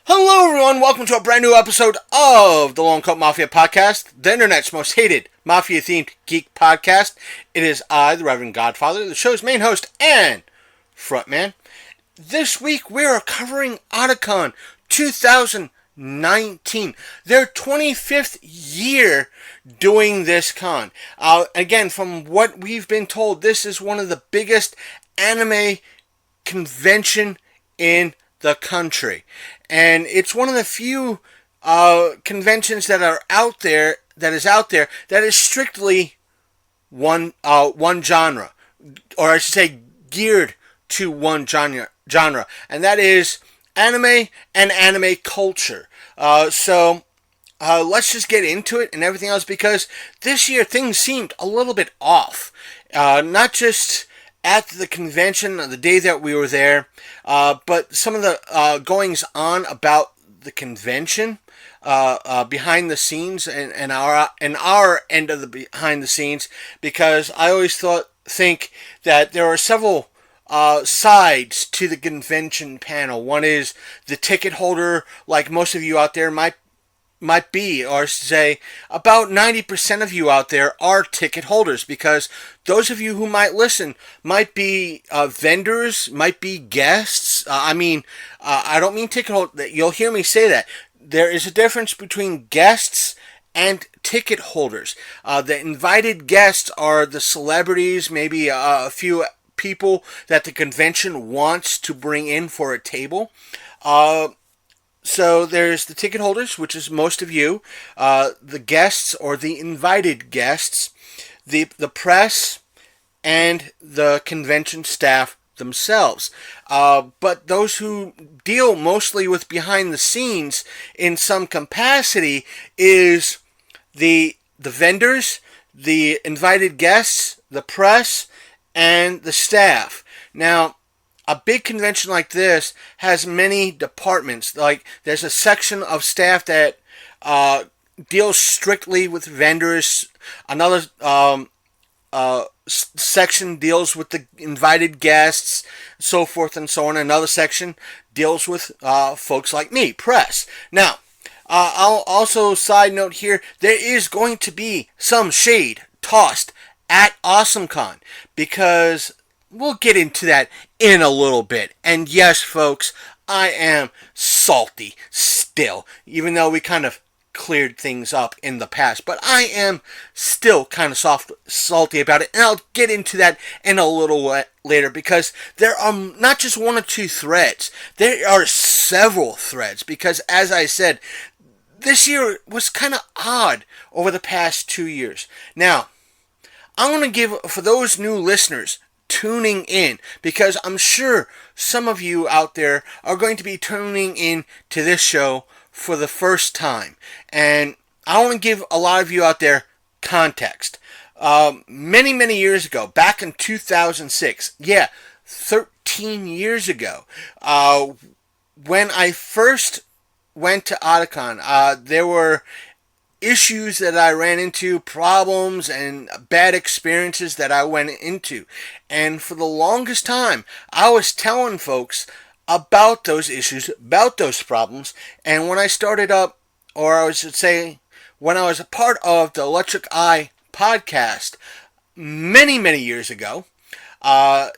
Hello everyone, welcome to a brand new episode of the Long Coat Mafia Podcast, the internet's most hated Mafia-themed geek podcast. It is I, the Reverend Godfather, the show's main host and frontman. This week we are covering Otakon 2019, their 25th year doing this con. Again, from what we've been told, this is one of the biggest anime convention in the country. And it's one of the few conventions that is strictly one genre, or I should say geared to one genre, and that is anime and anime culture. So let's just get into it and everything else, because this year things seemed a little bit off. Not just at the convention on the day that we were there, but some of the goings on about the convention behind the scenes and our end of the behind the scenes, because I always think that there are several sides to the convention panel. One is the ticket holder, like most of you out there might be, or say about 90% of you out there are ticket holders, because those of you who might listen might be vendors, might be guests. I don't mean ticket holders. You'll hear me say that. There is a difference between guests and ticket holders. The invited guests are the celebrities, maybe a few people that the convention wants to bring in for a table. So there's the ticket holders, which is most of you, the guests or the invited guests, the press, and the convention staff themselves. But those who deal mostly with behind the scenes in some capacity is the vendors, the invited guests, the press, and the staff. Now, a big convention like this has many departments. Like, there's a section of staff that deals strictly with vendors. Another section deals with the invited guests, so forth and so on. Another section deals with folks like me, press. Now, I'll also side note here, there is going to be some shade tossed at AwesomeCon, because we'll get into that in a little bit. And yes, folks, I am salty still, even though we kind of cleared things up in the past. But I am still kind of salty about it, and I'll get into that in a little later, because there are not just one or two threads. There are several threads, because as I said, this year was kind of odd over the past 2 years. Now, I want to give, for those new listeners tuning in, because I'm sure some of you out there are going to be tuning in to this show for the first time, and I want to give a lot of you out there context. Many years ago, back in 2006, 13 years ago, when I first went to Otakon, there were issues that I ran into, problems and bad experiences that I went into. And for the longest time, I was telling folks about those issues, about those problems. And when I started up, or I should say, when I was a part of the Electric Eye podcast many years ago, me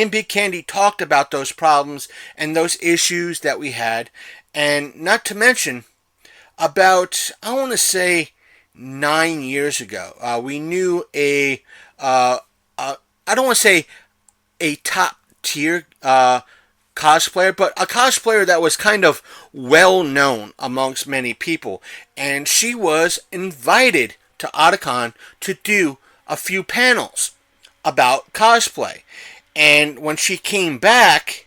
and Big Candy talked about those problems and those issues that we had. And not to mention, about, I want to say, 9 years ago, we knew I don't want to say a top tier cosplayer, but a cosplayer that was kind of well known amongst many people, and she was invited to Otakon to do a few panels about cosplay. And when she came back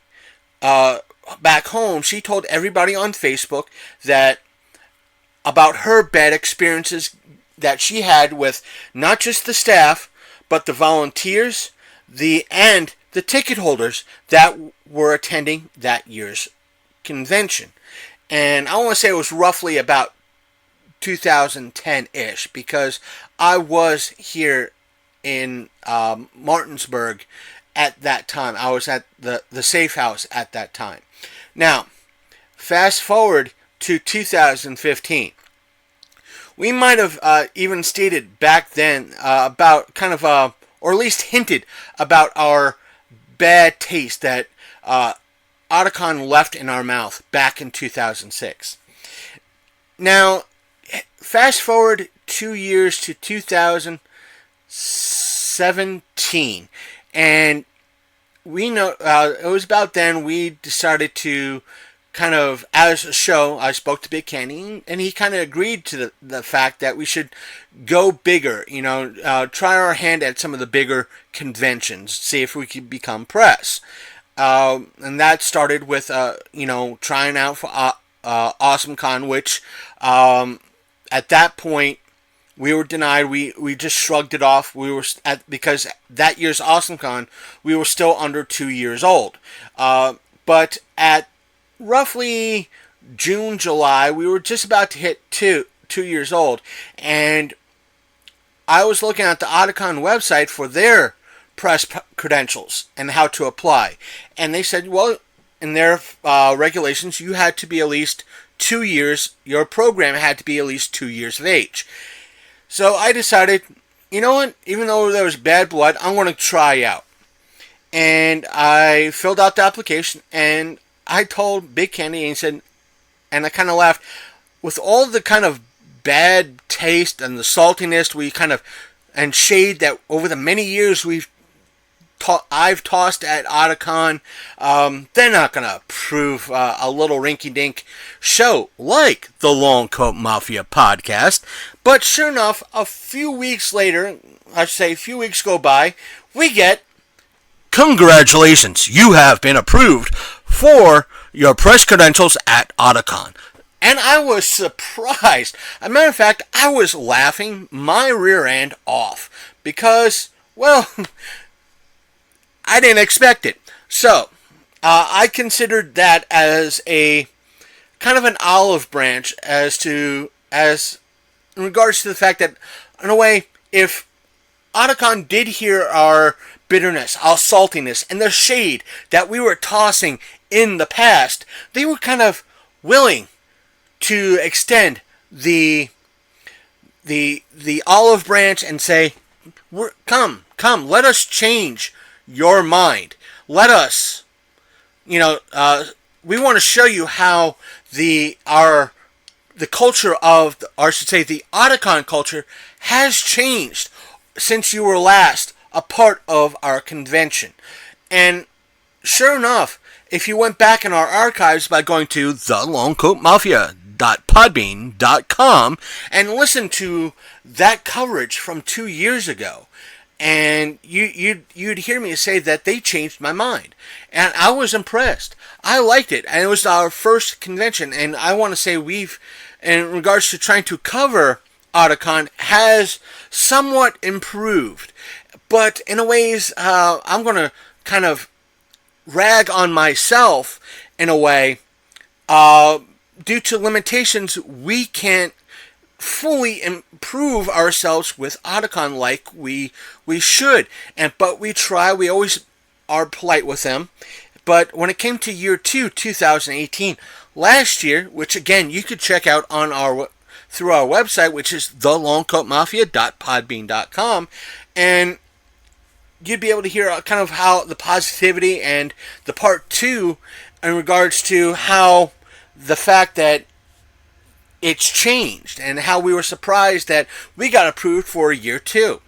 home, she told everybody on Facebook that about her bad experiences that she had with not just the staff, but the volunteers, and the ticket holders that were attending that year's convention. And I want to say it was roughly about 2010-ish, because I was here in Martinsburg at that time. I was at the Safe House at that time. Now, fast forward to 2015. We might have even stated back then about kind of, or at least hinted about our bad taste that Otakon left in our mouth back in 2006. Now, fast forward 2 years to 2017, and we know it was about then we decided to kind of, as a show, I spoke to Big Candy, and he kind of agreed to the fact that we should go bigger, try our hand at some of the bigger conventions, see if we could become press. And that started with, trying out for AwesomeCon, which at that point we were denied. We just shrugged it off. Because that year's AwesomeCon, we were still under 2 years old. But at roughly June, July, we were just about to hit 2 years old, and I was looking at the Otakon website for their press credentials and how to apply, and they said, well, in their regulations, you had to be at least 2 years, your program had to be at least 2 years of age. So I decided, you know what, even though there was bad blood, I'm going to try out. And I filled out the application, and I told Big Candy, and he said, and I kind of laughed, with all the kind of bad taste and the saltiness and shade that over the many years I've tossed at Otakon, they're not going to approve a little rinky-dink show like the Long Coat Mafia podcast. But sure enough, a few weeks later, I should say a few weeks go by, we get, congratulations, you have been approved for your press credentials at Otakon. And I was surprised. As a matter of fact, I was laughing my rear end off because, well, I didn't expect it. So, I considered that as a kind of an olive branch as in regards to the fact that, in a way, if Otakon did hear our bitterness, our saltiness, and the shade that we were tossing in the past, they were kind of willing to extend the olive branch and say, come, let us change your mind. Let us, we want to show you how the culture of, or I should say, the Otakon culture has changed since you were last a part of our convention. And sure enough, if you went back in our archives by going to thelongcoatmafia.podbean.com and listened to that coverage from 2 years ago, and you'd hear me say that they changed my mind. And I was impressed. I liked it. And it was our first convention. And I want to say we've, in regards to trying to cover Otakon, has somewhat improved. But in a ways, I'm going to kind of rag on myself in a way. Due to limitations, we can't fully improve ourselves with Otakon like we should. But we try. We always are polite with them. But when it came to year 2, 2018, last year, which again you could check out on through our website, which is thelongcoatmafia.podbean.com, and you'd be able to hear kind of how the positivity and the part 2 in regards to how the fact that it's changed and how we were surprised that we got approved for year 2.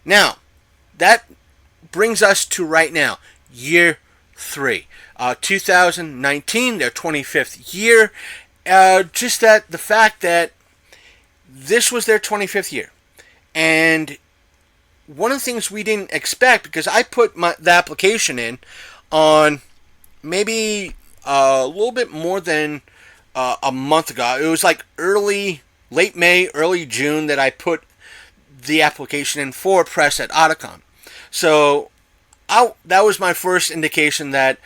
Now, that brings us to right now, year 3. 2019, their 25th year. Just that the fact that this was their 25th year. And one of the things we didn't expect, because I put the application in on maybe a little bit more than a month ago. It was like late May, early June that I put the application in for press at Otakon. So that was my first indication that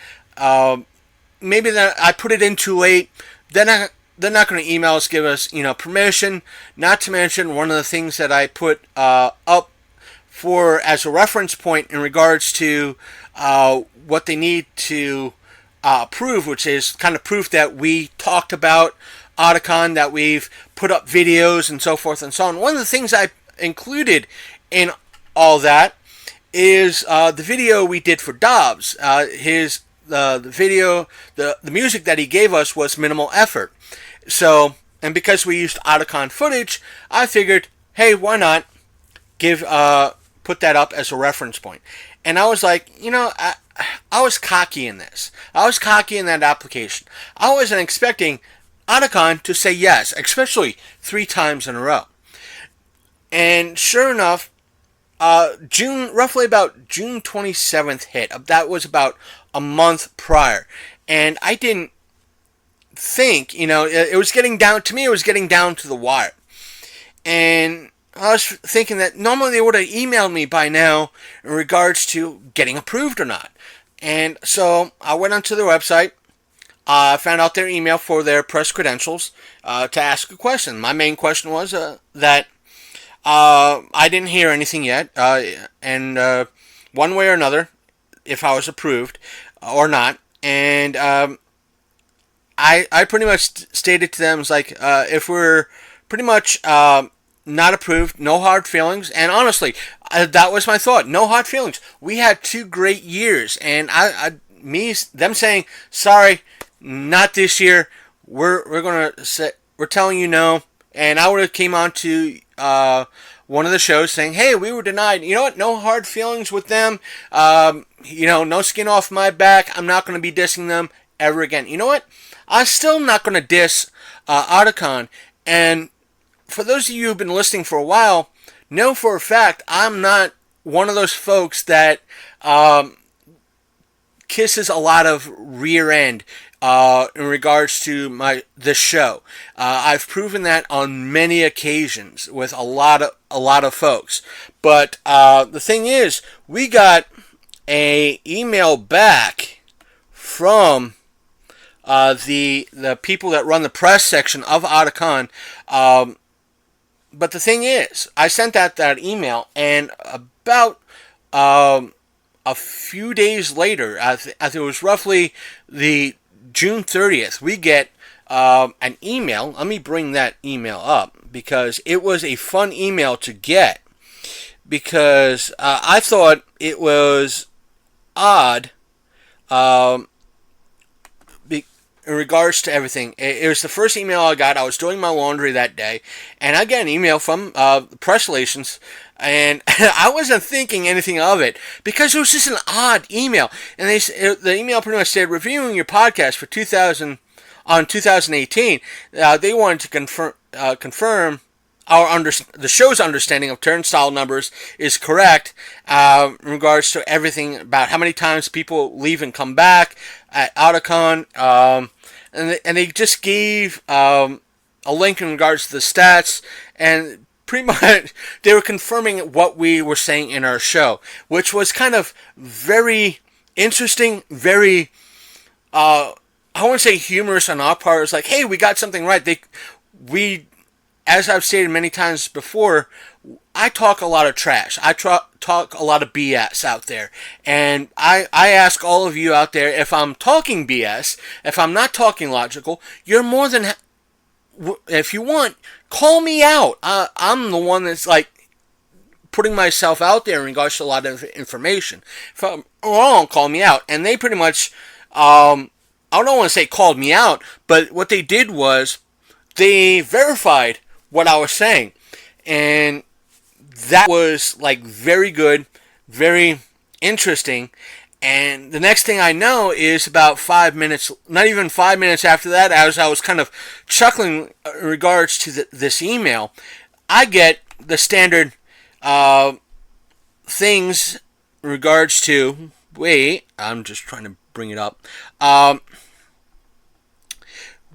maybe that I put it in too late. they're not going to email us, give us, permission. Not to mention, one of the things that I put up for as a reference point in regards to what they need to prove, which is kind of proof that we talked about Otakon, that we've put up videos and so forth and so on. One of the things I included in all that is the video we did for Dobbs. The video, the music that he gave us was minimal effort. So, and because we used Otakon footage, I figured, hey, why not put that up as a reference point? And I was like, I was cocky in this. I was cocky in that application. I wasn't expecting Otakon to say yes, especially 3 times in a row. And sure enough, roughly about June 27th hit. That was about a month prior. And I didn't think, it was getting down, to me it was getting down to the wire. And I was thinking that normally they would have emailed me by now in regards to getting approved or not. And so I went onto their website, found out their email for their press credentials to ask a question. My main question was that I didn't hear anything yet, and one way or another, if I was approved or not. And I pretty much stated to them, if we're pretty much not approved, no hard feelings. And honestly, that was my thought. No hard feelings. We had 2 great years, and them saying sorry, not this year. We're telling you no. And I would have came on to one of the shows saying, hey, we were denied. You know what? No hard feelings with them. No skin off my back. I'm not going to be dissing them ever again. You know what? I'm still not going to diss Otakon. And for those of you who've been listening for a while, know for a fact I'm not one of those folks that kisses a lot of rear end in regards to this show. I've proven that on many occasions with a lot of folks. But the thing is, we got a email back from the people that run the press section of Otakon. But the thing is, I sent out that email, and about a few days later, I think it was roughly the June 30th, we get an email. Let me bring that email up, because it was a fun email to get, because I thought it was odd in regards to everything. It was the first email I got. I was doing my laundry that day, and I got an email from press relations, and I wasn't thinking anything of it, because it was just an odd email. And the email pretty much said, reviewing your podcast for 2018. They wanted to confirm the show's understanding of turnstile numbers is correct in regards to everything about how many times people leave and come back at Otakon. And they just gave a link in regards to the stats, and pretty much they were confirming what we were saying in our show, which was kind of very interesting, very, I wouldn't say humorous on our part. It was like, hey, we got something right. As I've stated many times before, I talk a lot of trash. I talk a lot of BS out there. And I ask all of you out there, if I'm talking BS, if I'm not talking logical, you're more than... if you want, call me out. I'm the one that's putting myself out there in regards to a lot of information. If I'm wrong, call me out. And they pretty much, I don't want to say called me out, but what they did was they verified what I was saying. And that was very good, very interesting. And the next thing I know is about 5 minutes, not even 5 minutes after that, as I was kind of chuckling in regards to this email, I get the standard things in regards to, wait, I'm just trying to bring it up.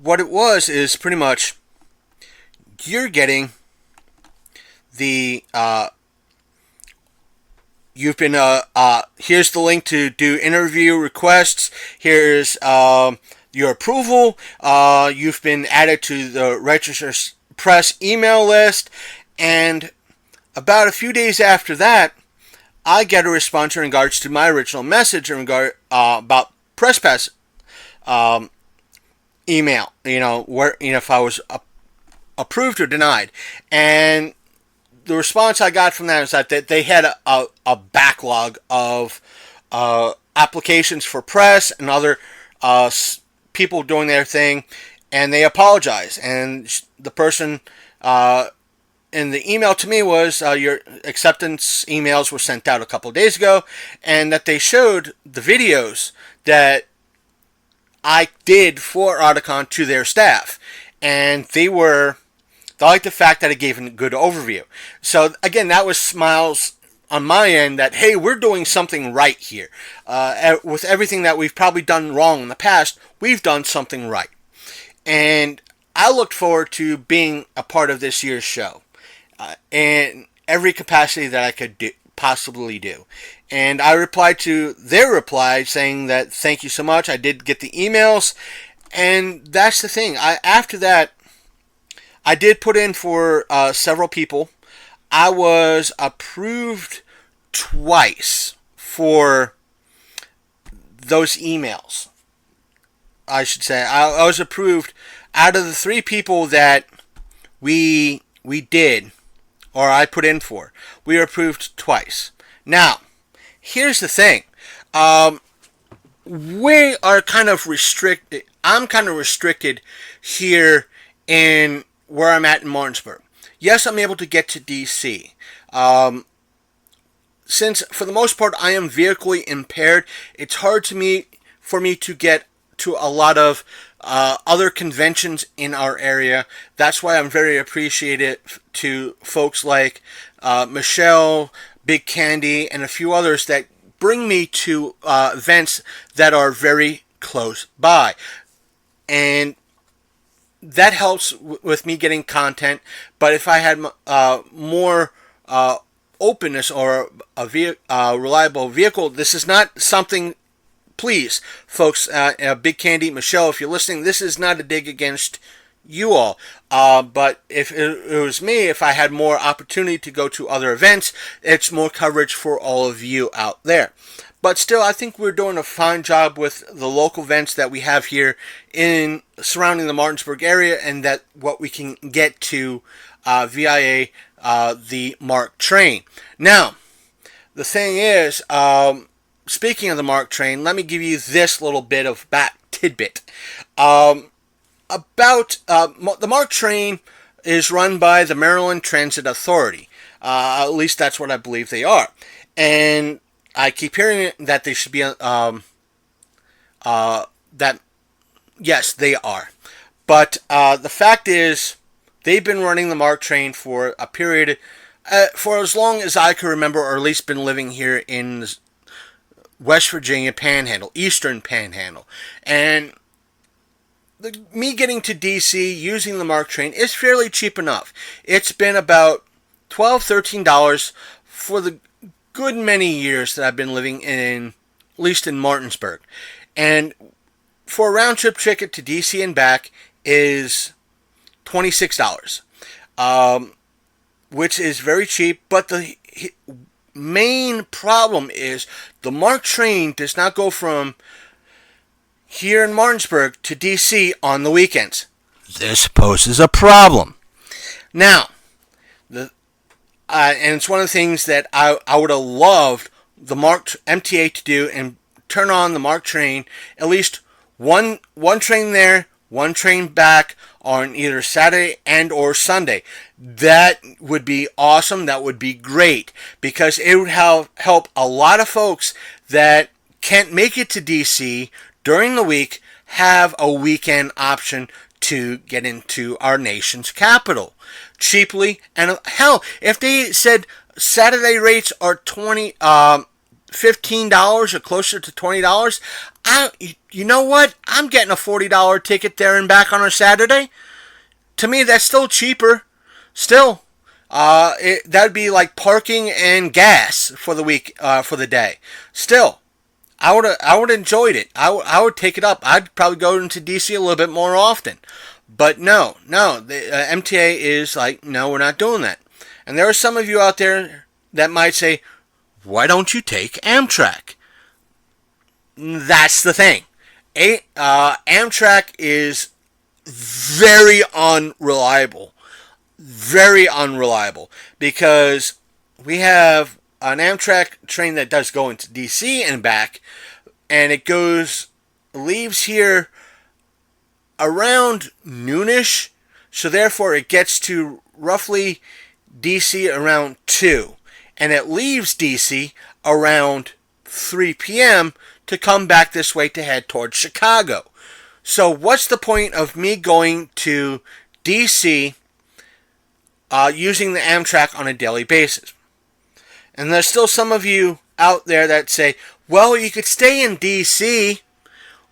What it was is pretty much, you're getting the, you've been, here's the link to do interview requests. Here's your approval. You've been added to the Registered Press email list. And about a few days after that, I get a response in regards to my original message in regard about Press Pass email. Where if I was approved or denied. And the response I got from that is that they had a backlog of applications for press and other people doing their thing, and they apologized. And the person in the email to me was your acceptance emails were sent out a couple of days ago, and that they showed the videos that I did for Otakon to their staff, and they liked the fact that I gave a good overview. So again, that was smiles on my end that, hey, we're doing something right here. With everything that we've probably done wrong in the past, we've done something right. And I looked forward to being a part of this year's show in every capacity that I could possibly do. And I replied to their reply saying that thank you so much. I did get the emails. And that's the thing. After that, I did put in for several people. I was approved twice for those emails. I should say I was approved out of the 3 people that we did, or I put in for. We were approved twice. Now, here's the thing. We are kind of restricted. I'm kind of restricted here in where I'm at in Martinsburg. Yes, I'm able to get to DC. Since, for the most part, I am vehically impaired, it's hard for me to get to a lot of other conventions in our area. That's why I'm very appreciative to folks like Michelle, Big Candy, and a few others that bring me to events that are very close by. And that helps with me getting content. But if I had more openness or a reliable vehicle, this is not something. Please, folks, Big Candy, Michelle, if you're listening, this is not a dig against you all. But if it was me, if I had more opportunity to go to other events, it's more coverage for all of you out there. But still, I think we're doing a fine job with the local events that we have here in surrounding the Martinsburg area, and that what we can get to via the MARC train. Now, the thing is, speaking of the MARC train, let me give you this little bit of back tidbit. The MARC train is run by the Maryland Transit Authority. At least that's what I believe they are. And I keep hearing that they should be that yes, they are. But the fact is, they've been running the MARC train for a period, for as long as I can remember, or at least been living here in the West Virginia Panhandle, Eastern Panhandle. And me getting to DC using the MARC train is fairly cheap enough. It's been about $12, $13 for the good many years that I've been living in, at least in Martinsburg. And for a round trip ticket to DC and back is $26, which is very cheap. But the main problem is the MARC train does not go from here in Martinsburg to DC on the weekends. This poses a problem. Now, and it's one of the things that I would have loved the MARC MTA to do, and turn on the MARC train, at least one train there, one train back on either Saturday and or Sunday. That would be awesome. That would be great, because it would help a lot of folks that can't make it to DC during the week have a weekend option to get into our nation's capital cheaply. And hell, if they said Saturday rates are $15 or closer to $20, you know what? I'm getting a $40 ticket there and back on a Saturday. To me, that's still cheaper. Still, that'd be like parking and gas for the week, for the day. Still, I would enjoyed it. I would take it up. I'd probably go into DC a little bit more often. But no, the MTA is like, no, we're not doing that. And there are some of you out there that might say, why don't you take Amtrak? That's the thing. Amtrak is very unreliable. Very unreliable. Because we have an Amtrak train that does go into DC and back. And it leaves here around noonish. So therefore it gets to roughly DC around 2. And it leaves DC around 3 p.m. to come back this way to head towards Chicago. So what's the point of me going to DC using the Amtrak on a daily basis? And there's still some of you out there that say, well, you could stay in DC.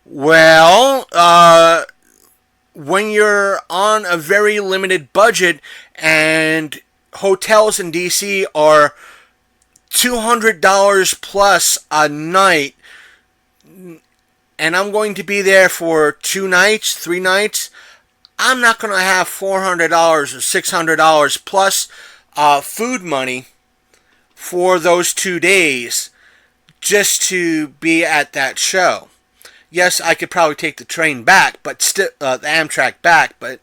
Well, when you're on a very limited budget and hotels in DC are $200 plus a night, and I'm going to be there for 2 nights, 3 nights, I'm not going to have $400 or $600 plus food money for those 2 days just to be at that show. Yes, I could probably take the train back, but still the Amtrak back, but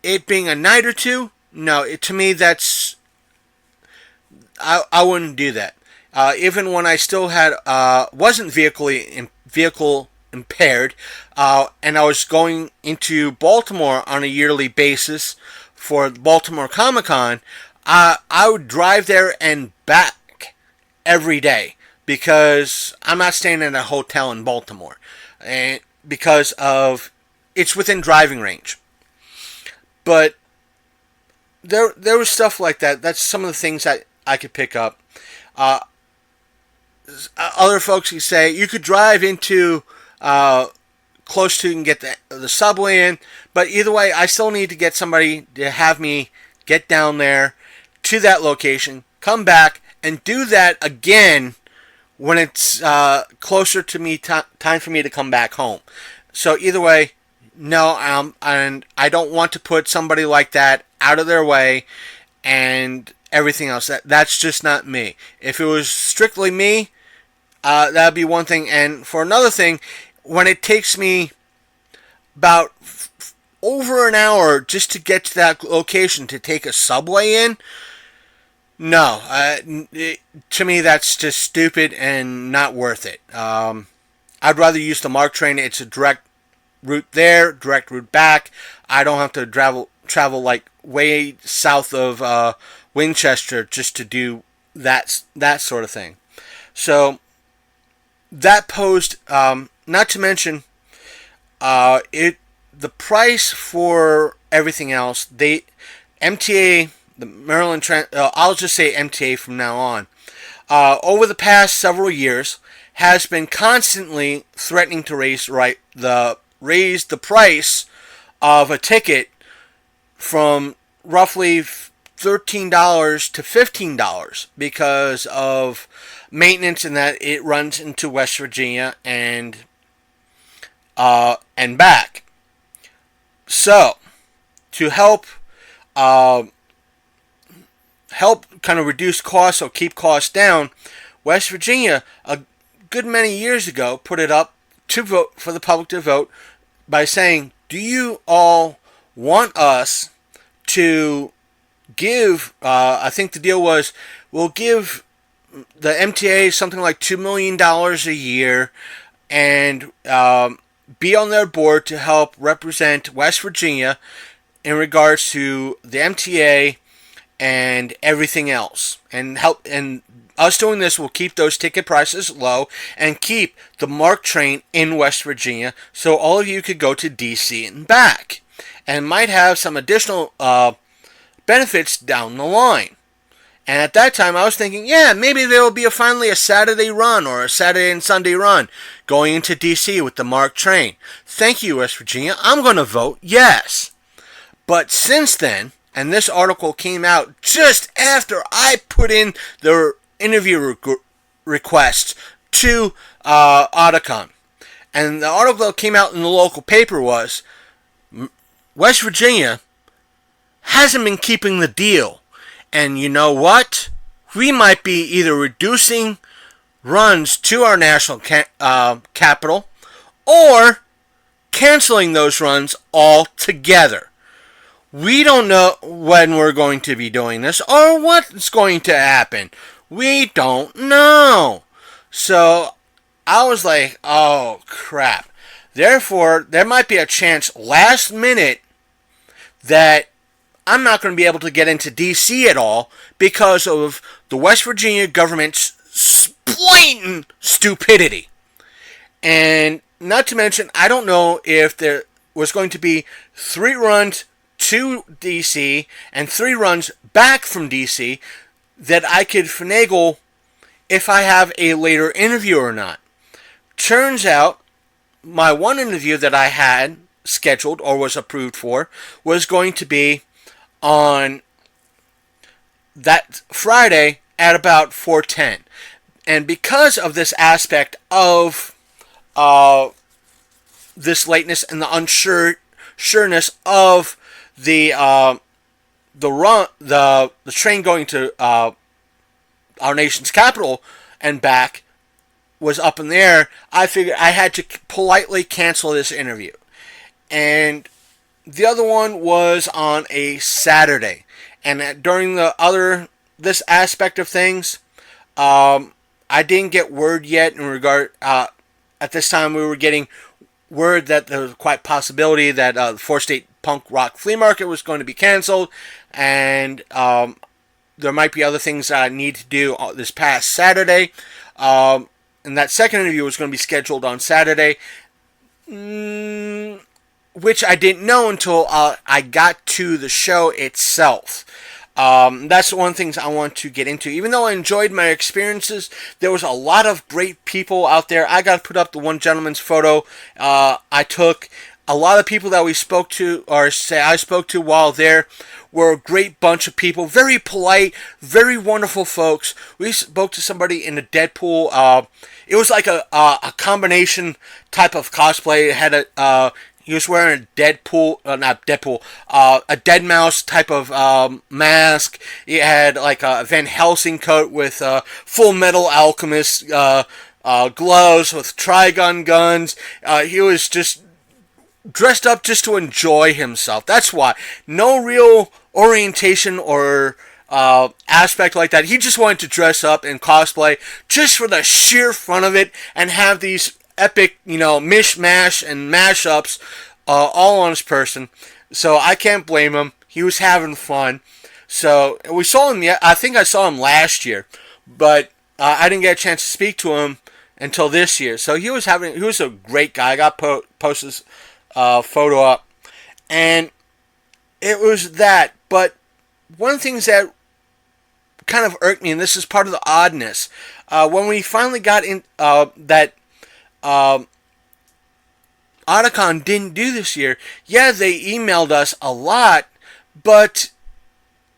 it being a night or two, no, to me that's I wouldn't do that. Even when I still had wasn't vehicle impaired, and I was going into Baltimore on a yearly basis for Baltimore Comic Con, I would drive there and back every day because I'm not staying in a hotel in Baltimore, and because of it's within driving range. But there was stuff like that. That's some of the things that I could pick up. Other folks who say you could drive into close to and get the subway in, but either way, I still need to get somebody to have me get down there to that location, come back, and do that again when it's closer to me time for me to come back home. So either way, no, and I don't want to put somebody like that out of their way and everything else. That's just not me. If it was strictly me, that'd be one thing. And for another thing, when it takes me about over an hour just to get to that location to take a subway in, no, to me that's just stupid and not worth it. I'd rather use the MARC train. It's a direct route there, direct route back. I don't have to travel like way south of Winchester just to do that sort of thing. So that posed, not to mention, the price for everything else. MTA, the Maryland, I'll just say MTA from now on. Over the past several years, has been constantly threatening to raise the price of a ticket from roughly $13 to $15 because of maintenance and that it runs into West Virginia and back. So, to help kind of reduce costs or keep costs down, West Virginia a good many years ago put it up to vote for the public to vote by saying, do you all want us to give, I think the deal was, we'll give the MTA something like $2 million a year and be on their board to help represent West Virginia in regards to the MTA and everything else. And us doing this will keep those ticket prices low and keep the MARC train in West Virginia so all of you could go to DC and back. And might have some additional benefits down the line. And at that time, I was thinking, yeah, maybe there will be finally a Saturday run or a Saturday and Sunday run going into D.C. with the MARC train. Thank you, West Virginia. I'm going to vote yes. But since then, and this article came out just after I put in the interview request to Otakon. And the article that came out in the local paper was West Virginia hasn't been keeping the deal. And you know what? We might be either reducing runs to our national capital or canceling those runs altogether. We don't know when we're going to be doing this or what's going to happen. We don't know. So I was like, oh crap. Therefore, there might be a chance last minute that I'm not going to be able to get into DC at all because of the West Virginia government's blatant stupidity. And not to mention, I don't know if there was going to be 3 runs to DC and 3 runs back from DC that I could finagle if I have a later interview or not. Turns out, my one interview that I had scheduled or was approved for was going to be on that Friday at about 4:10. And because of this aspect of this lateness and the unsureness of the train going to our nation's capital and back was up in the air, I figured I had to politely cancel this interview. And the other one was on a Saturday. And during this aspect of things, I didn't get word yet in regard. At this time, we were getting word that there was quite possibility that the 4-state punk rock flea market was going to be canceled, and there might be other things that I need to do this past Saturday. And that second interview was going to be scheduled on Saturday, which I didn't know until I got to the show itself. That's one of the things I want to get into. Even though I enjoyed my experiences, there was a lot of great people out there. I got to put up the one gentleman's photo I took. A lot of people that we spoke to, or say I spoke to while there, were a great bunch of people. Very polite, very wonderful folks. We spoke to somebody in a Deadpool. It was like a combination type of cosplay. It had he was wearing a a Dead Mouse type of mask. He had like a Van Helsing coat with Full Metal Alchemist gloves with Trigun guns. He was just dressed up just to enjoy himself. That's why. No real orientation or aspect like that. He just wanted to dress up and cosplay just for the sheer fun of it and have these epic, mishmash and mashups all on his person. So I can't blame him. He was having fun. So we saw him. I think I saw him last year, but I didn't get a chance to speak to him until this year. So he was a great guy. I got posted his photo up, and it was that. But one of the things that kind of irked me, and this is part of the oddness, when we finally got in that Otakon didn't do this year. Yeah, they emailed us a lot, but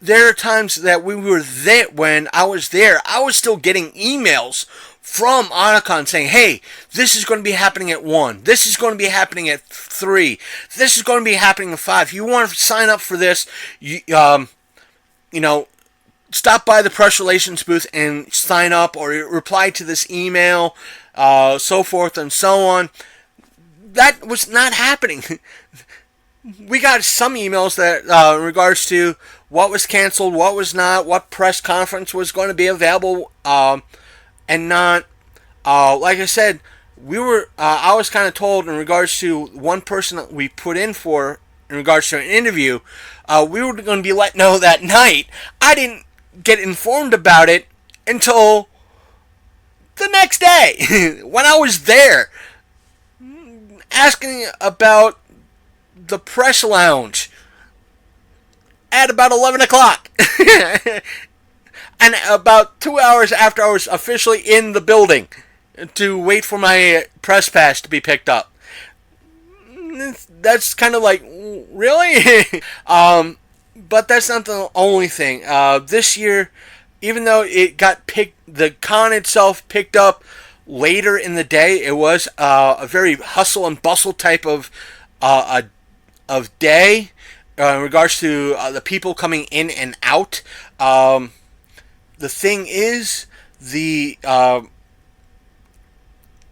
there are times that we were there. When I was there, I was still getting emails from Otakon saying, hey, this is going to be happening at 1. This is going to be happening at 3. This is going to be happening at 5. If you want to sign up for this, stop by the press relations booth and sign up, or reply to this email, so forth and so on. That was not happening. We got some emails that in regards to what was canceled, what was not, what press conference was going to be available, and not. Like I said, I was kind of told in regards to one person that we put in for in regards to an interview, we were going to be let know that night. I didn't get informed about it until the next day when I was there asking about the press lounge at about 11 o'clock. And about 2 hours after I was officially in the building to wait for my press pass to be picked up. That's kind of like, really? But that's not the only thing. This year, even though it got picked, the con itself picked up later in the day. It was a very hustle and bustle type of day in regards to the people coming in and out. The thing is, the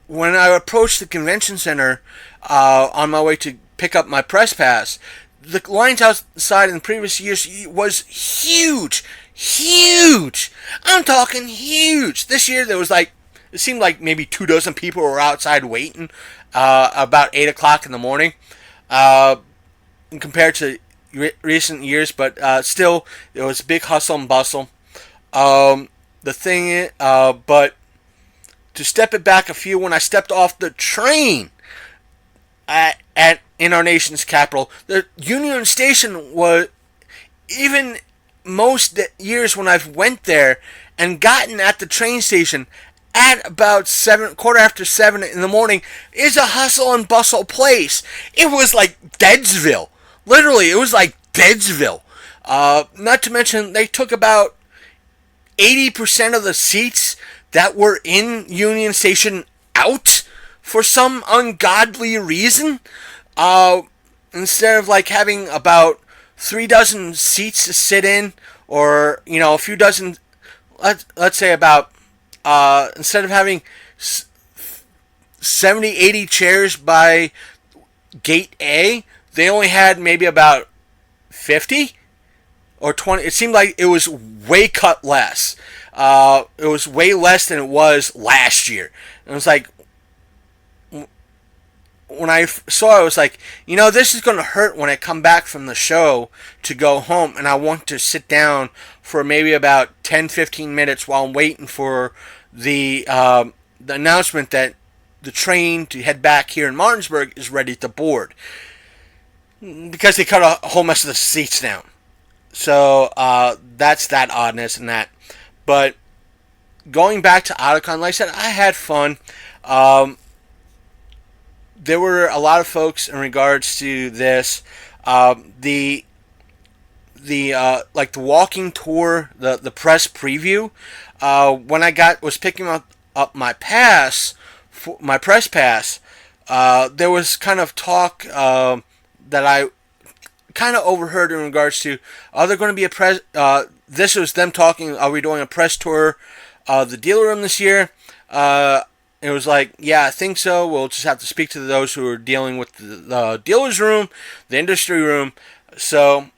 when I approached the convention center on my way to pick up my press pass, the lines outside in the previous years was huge, huge. I'm talking huge. This year there was like, it seemed like maybe 24 people were outside waiting about 8 o'clock in the morning, compared to recent years, but still it was big hustle and bustle. The thing is, but to step it back a few, when I stepped off the train in our nation's capital, the Union Station was, even most years when I've went there and gotten at the train station at about 7:15 in the morning, is a hustle and bustle place. It was like Deadsville. Literally, it was like Deadsville. Not to mention, they took about 80% of the seats that were in Union Station out for some ungodly reason. Instead of like having about 36 seats to sit in, or a few dozen, let's say about, instead of having 70-80 chairs by gate A, they only had maybe about 50 or 20. It seemed like it was way cut less. It was way less than it was last year. It was like, when I saw it, I was like, this is going to hurt when I come back from the show to go home, and I want to sit down for maybe about 10-15 minutes while I'm waiting for the announcement that the train to head back here in Martinsburg is ready to board, because they cut a whole mess of the seats down. So that's that oddness and that. But going back to Otakon, like I said, I had fun. There were a lot of folks in regards to this. The walking tour, the press preview. When I was picking up my pass, my press pass, there was kind of talk that I kind of overheard in regards to, are there going to be a press? This was them talking. Are we doing a press tour of the dealer room this year? It was like, yeah, I think so. We'll just have to speak to those who are dealing with the dealer's room, the industry room. So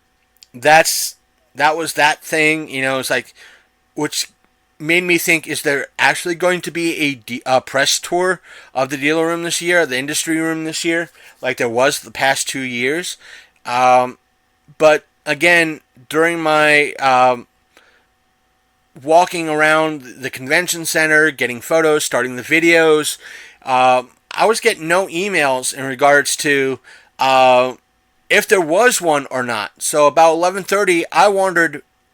that was that thing. It's like, which made me think, is there actually going to be a press tour of the dealer room this year, the industry room this year, like there was the past 2 years? But again, during my walking around the convention center, getting photos, starting the videos, I was getting no emails in regards to if there was one or not. So about 11:30,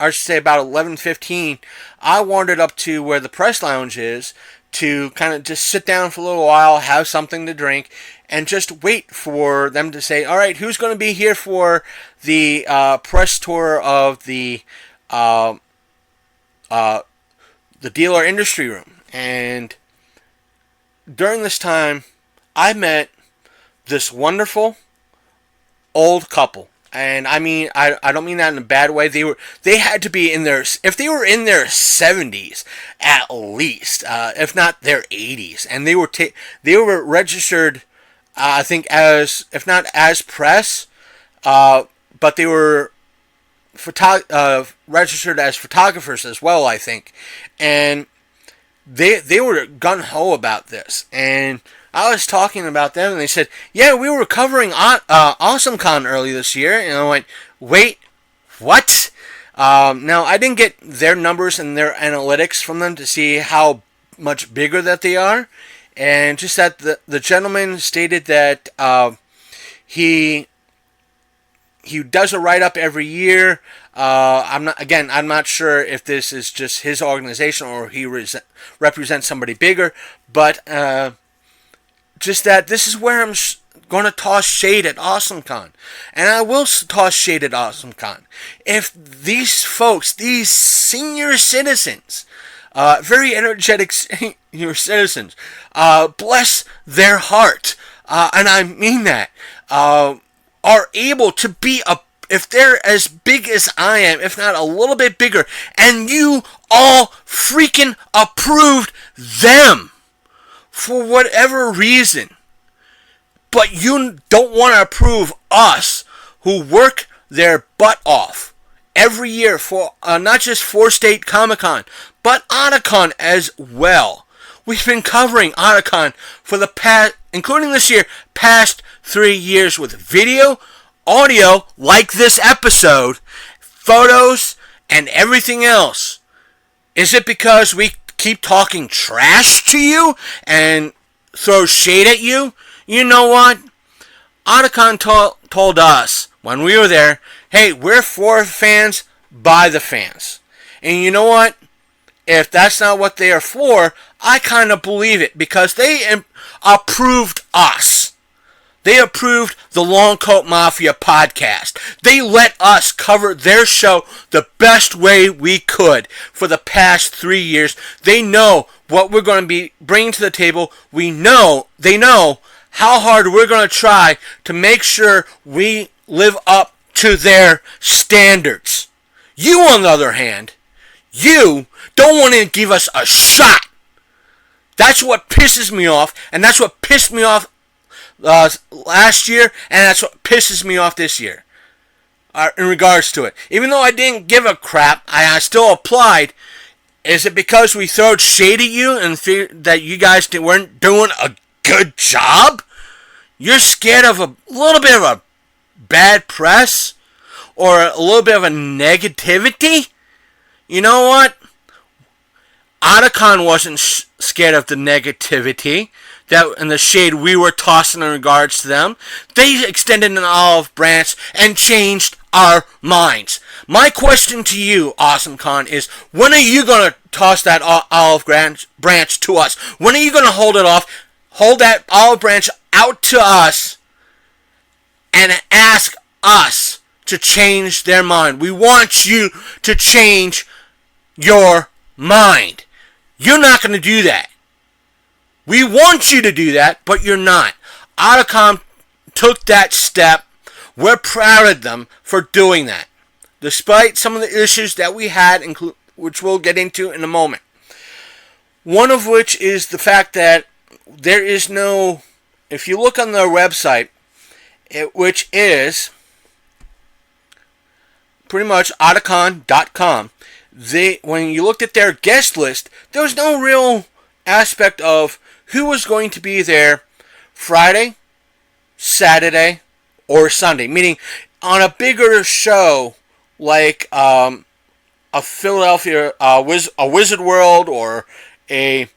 I should say about 11:15, I wandered up to where the press lounge is to kind of just sit down for a little while, have something to drink, and just wait for them to say, all right, who's going to be here for the press tour of the dealer industry room. And during this time, I met this wonderful old couple. And I mean, I don't mean that in a bad way. They had to be in if they were in their 70s at least, if not their 80s, and they were registered, I think, as, if not as press, but they were registered as photographers as well, I think. And they were gung-ho about this. And I was talking about them, and they said, yeah, we were covering AwesomeCon early this year. And I went, wait, what? Now, I didn't get their numbers and their analytics from them to see how much bigger that they are. And just that the gentleman stated that he does a write-up every year. I'm not sure if this is just his organization or he represents somebody bigger, but just that this is where I'm going to toss shade at AwesomeCon. And I will toss shade at AwesomeCon. If these folks, these senior citizens, very energetic senior citizens, bless their heart, and I mean that, are able to be if they're as big as I am, if not a little bit bigger, and you all freaking approved them for whatever reason, but you don't want to approve us who work their butt off every year for not just 4-State Comic-Con, but Otakon as well. We've been covering Otakon for the past, including this year, past 3 years with video, audio, like this episode, photos, and everything else. Is it because we keep talking trash to you and throw shade at you? You know what? Otakon told us when we were there, hey, we're for fans, by the fans. And you know what? If that's not what they are for, I kind of believe it, because they approved us. They approved the Long Coat Mafia podcast. They let us cover their show the best way we could for the past 3 years. They know what we're going to be bringing to the table. They know how hard we're going to try to make sure we live up to their standards. You, on the other hand, you don't want to give us a shot. That's what pisses me off, and that's what pissed me off last year, and that's what pisses me off this year in regards to it. Even though I didn't give a crap, I still applied. Is it because we throwed shade at you and figured that you guys weren't doing a good job? You're scared of a little bit of a bad press or a little bit of a negativity? You know what? Otakon wasn't scared of the negativity and the shade we were tossing in regards to them. They extended an olive branch and changed our minds. My question to you, AwesomeCon, is when are you going to toss that olive branch to us? When are you going to hold that olive branch out to us and ask us to change their mind? We want you to change your mind. You're not going to do that. We want you to do that, but you're not. Otakon took that step. We're proud of them for doing that, despite some of the issues that we had, which we'll get into in a moment. One of which is the fact that there is no, if you look on their website, which is pretty much Otakon.com, when you looked at their guest list, there was no real aspect of who was going to be there Friday, Saturday, or Sunday. Meaning, on a bigger show like a Philadelphia, a Wizard World, or a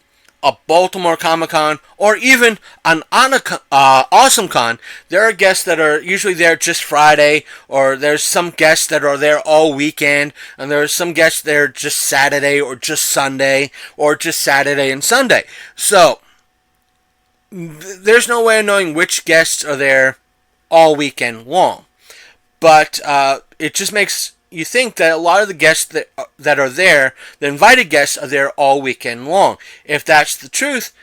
Baltimore Comic-Con, or even an AwesomeCon, there are guests that are usually there just Friday, or there's some guests that are there all weekend, and there's some guests there just Saturday, or just Sunday, or just Saturday and Sunday. So, there's no way of knowing which guests are there all weekend long. But it just makes you think that a lot of the guests that are there, the invited guests, are there all weekend long. If that's the truth,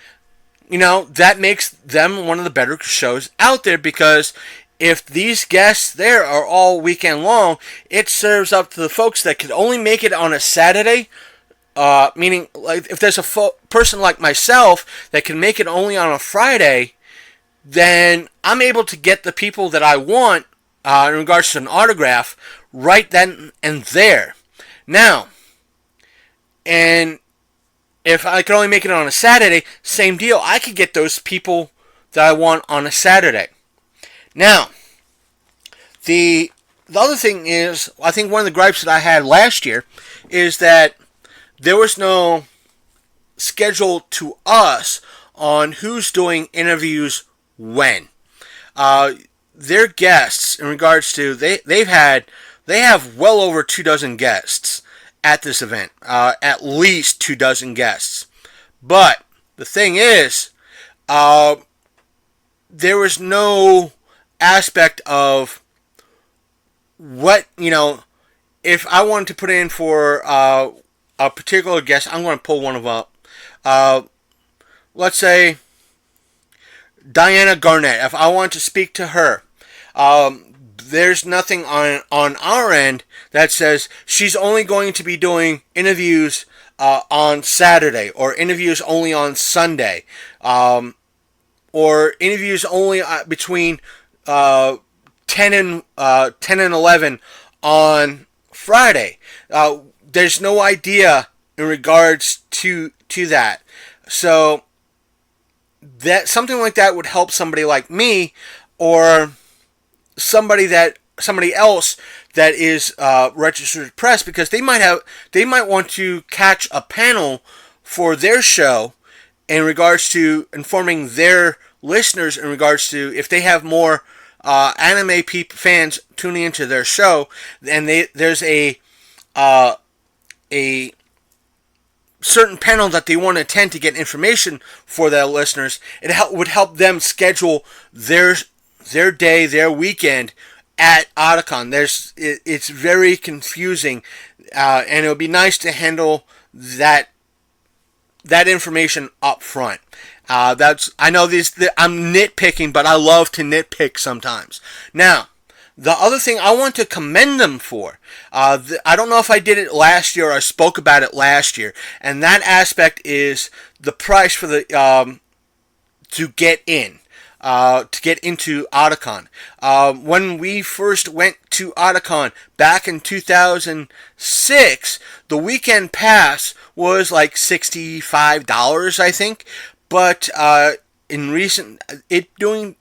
that makes them one of the better shows out there, because if these guests there are all weekend long, it serves up to the folks that could only make it on a Saturday. Meaning, like, if there's a person like myself that can make it only on a Friday, then I'm able to get the people that I want in regards to an autograph right then and there. Now, and if I could only make it on a Saturday, same deal. I could get those people that I want on a Saturday. Now, the other thing is, I think one of the gripes that I had last year is that there was no schedule to us on who's doing interviews when. Their guests, in regards to, they have well over 24 guests at this event. At least 24 guests. But the thing is, there was no aspect of what, if I wanted to put in for a particular guest, I'm going to pull one of them up. Let's say Diana Garnett. If I want to speak to her, there's nothing on our end that says she's only going to be doing interviews on Saturday, or interviews only on Sunday, or interviews only between 10 and 11 on Friday. There's no idea in regards to that. So that something like that would help somebody like me, or somebody else that is registered press, because they might want to catch a panel for their show in regards to informing their listeners in regards to if they have more anime fans tuning into their show, and there's a certain panel that they want to attend to get information for their listeners. It would help them schedule their day, their weekend at Otakon. It's very confusing, and it would be nice to handle that information up front. I know I'm nitpicking, but I love to nitpick sometimes. Now, the other thing I want to commend them for, I don't know if I did it last year or I spoke about it last year, and that aspect is the price for the to get in. To get into Otakon. When we first went to Otakon back in 2006, the weekend pass was like $65, I think. But in recent, it being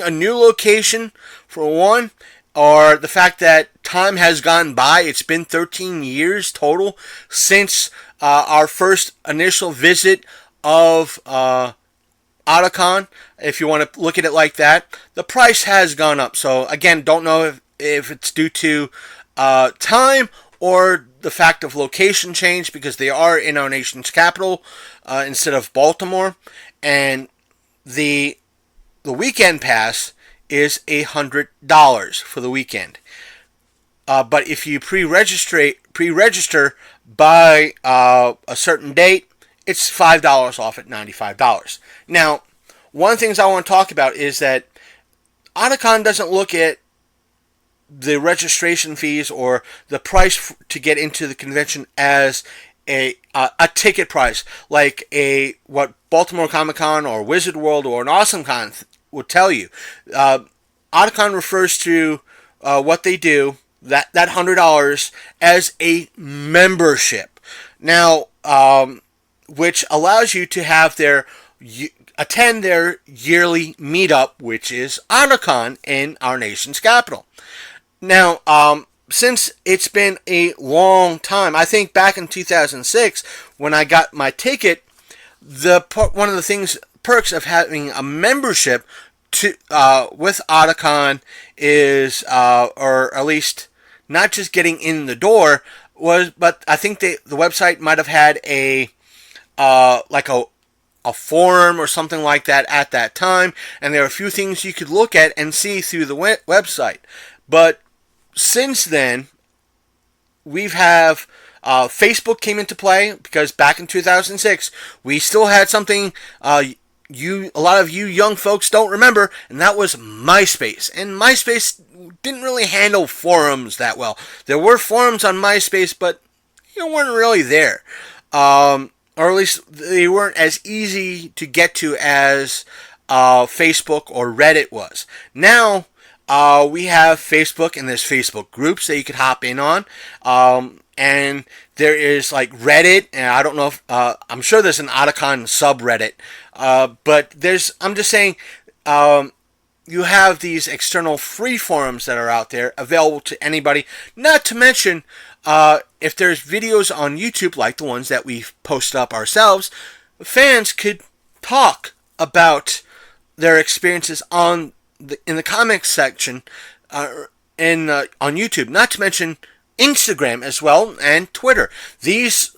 a new location for one, or the fact that time has gone by, it's been 13 years total since our first initial visit of Otakon, if you want to look at it like that. The price has gone up. So again, don't know if it's due to time or the fact of location change, because they are in our nation's capital instead of Baltimore. And the weekend pass is $100 for the weekend. But if you pre-register by a certain date, it's $5 off at $95. Now, one of the things I want to talk about is that Otakon doesn't look at the registration fees or the price to get into the convention as a ticket price, like what Baltimore Comic Con or Wizard World or an Awesome Con would tell you. Otakon refers to what they do, that $100, as a membership. Now, which allows you to have attend their yearly meetup, which is Otakon in our nation's capital. Now, since it's been a long time, I think back in 2006 when I got my ticket, one of the perks of having a membership with Otakon is, or at least not just getting in the door, but I think the website might have had a forum or something like that at that time, and there are a few things you could look at and see through the website. But since then, Facebook came into play, because back in 2006, we still had something a lot of you young folks don't remember, and that was MySpace. And MySpace didn't really handle forums that well. There were forums on MySpace, but weren't really there. Or at least they weren't as easy to get to as Facebook or Reddit was. Now, we have Facebook, and there's Facebook groups that you could hop in on. And there is like Reddit, and I don't know if, I'm sure there's an Otakon subreddit. But I'm just saying, you have these external free forums that are out there available to anybody. Not to mention, if there's videos on YouTube like the ones that we've posted up ourselves, fans could talk about their experiences in the comics section on YouTube. Not to mention Instagram as well, and Twitter. These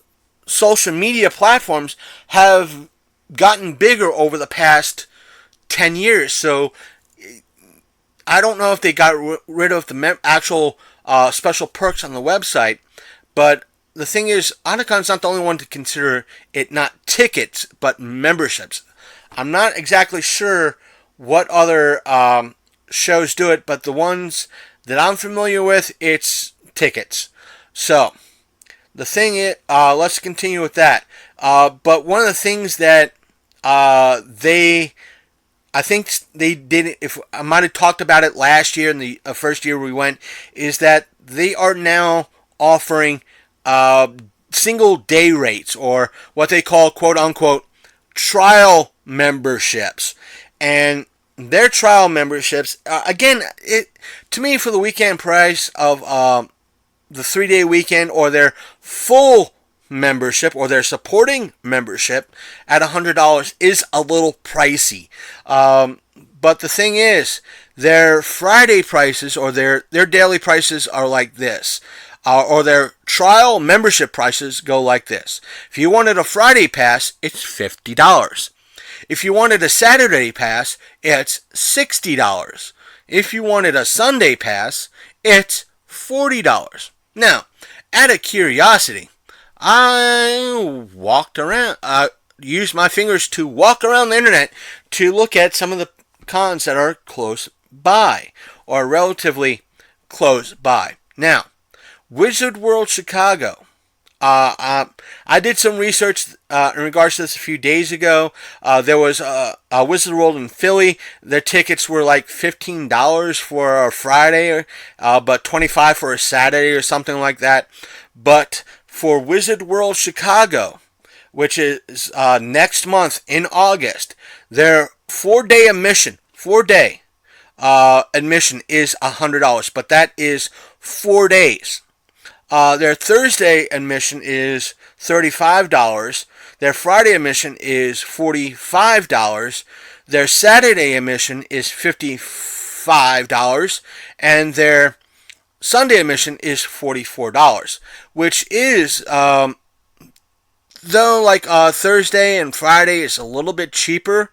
social media platforms have gotten bigger over the past 10 years. So I don't know if they got rid of the actual special perks on the website, but the thing is, Otakon's not the only one to consider it not tickets, but memberships. I'm not exactly sure what other shows do it, but the ones that I'm familiar with, it's tickets. So, the thing is, let's continue with that. But one of the things that I think they did, if I might have talked about it last year in the first year we went, is that they are now offering single day rates, or what they call quote unquote trial memberships. And their trial memberships, again, to me, for the weekend price of the 3-day weekend, or their full membership, or their supporting membership at $100 is a little pricey. But the thing is, their Friday prices, or their daily prices, are like this. Or their trial membership prices go like this. If you wanted a Friday pass, it's $50. If you wanted a Saturday pass, it's $60. If you wanted a Sunday pass, it's $40. Now, out of curiosity, I walked around, used my fingers to walk around the internet to look at some of the cons that are close by, or relatively close by. Now, Wizard World Chicago. I did some research in regards to this a few days ago. There was a Wizard World in Philly. Their tickets were like $15 for a Friday, but $25 for a Saturday or something like that. But for Wizard World Chicago, which is next month in August, their 4-day admission, admission is $100, but that is 4 days. Their Thursday admission is $35. Their Friday admission is $45. Their Saturday admission is $55. And their Sunday admission is $44. Which is, though like Thursday and Friday is a little bit cheaper,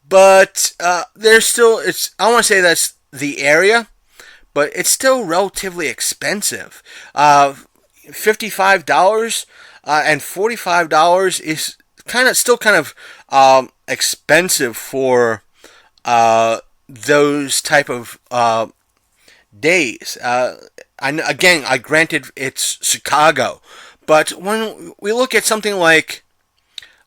but there's still, I want to say that's the area, but it's still relatively expensive. $55 and $45 is still kind of expensive for those type of days. I granted it's Chicago, but when we look at something like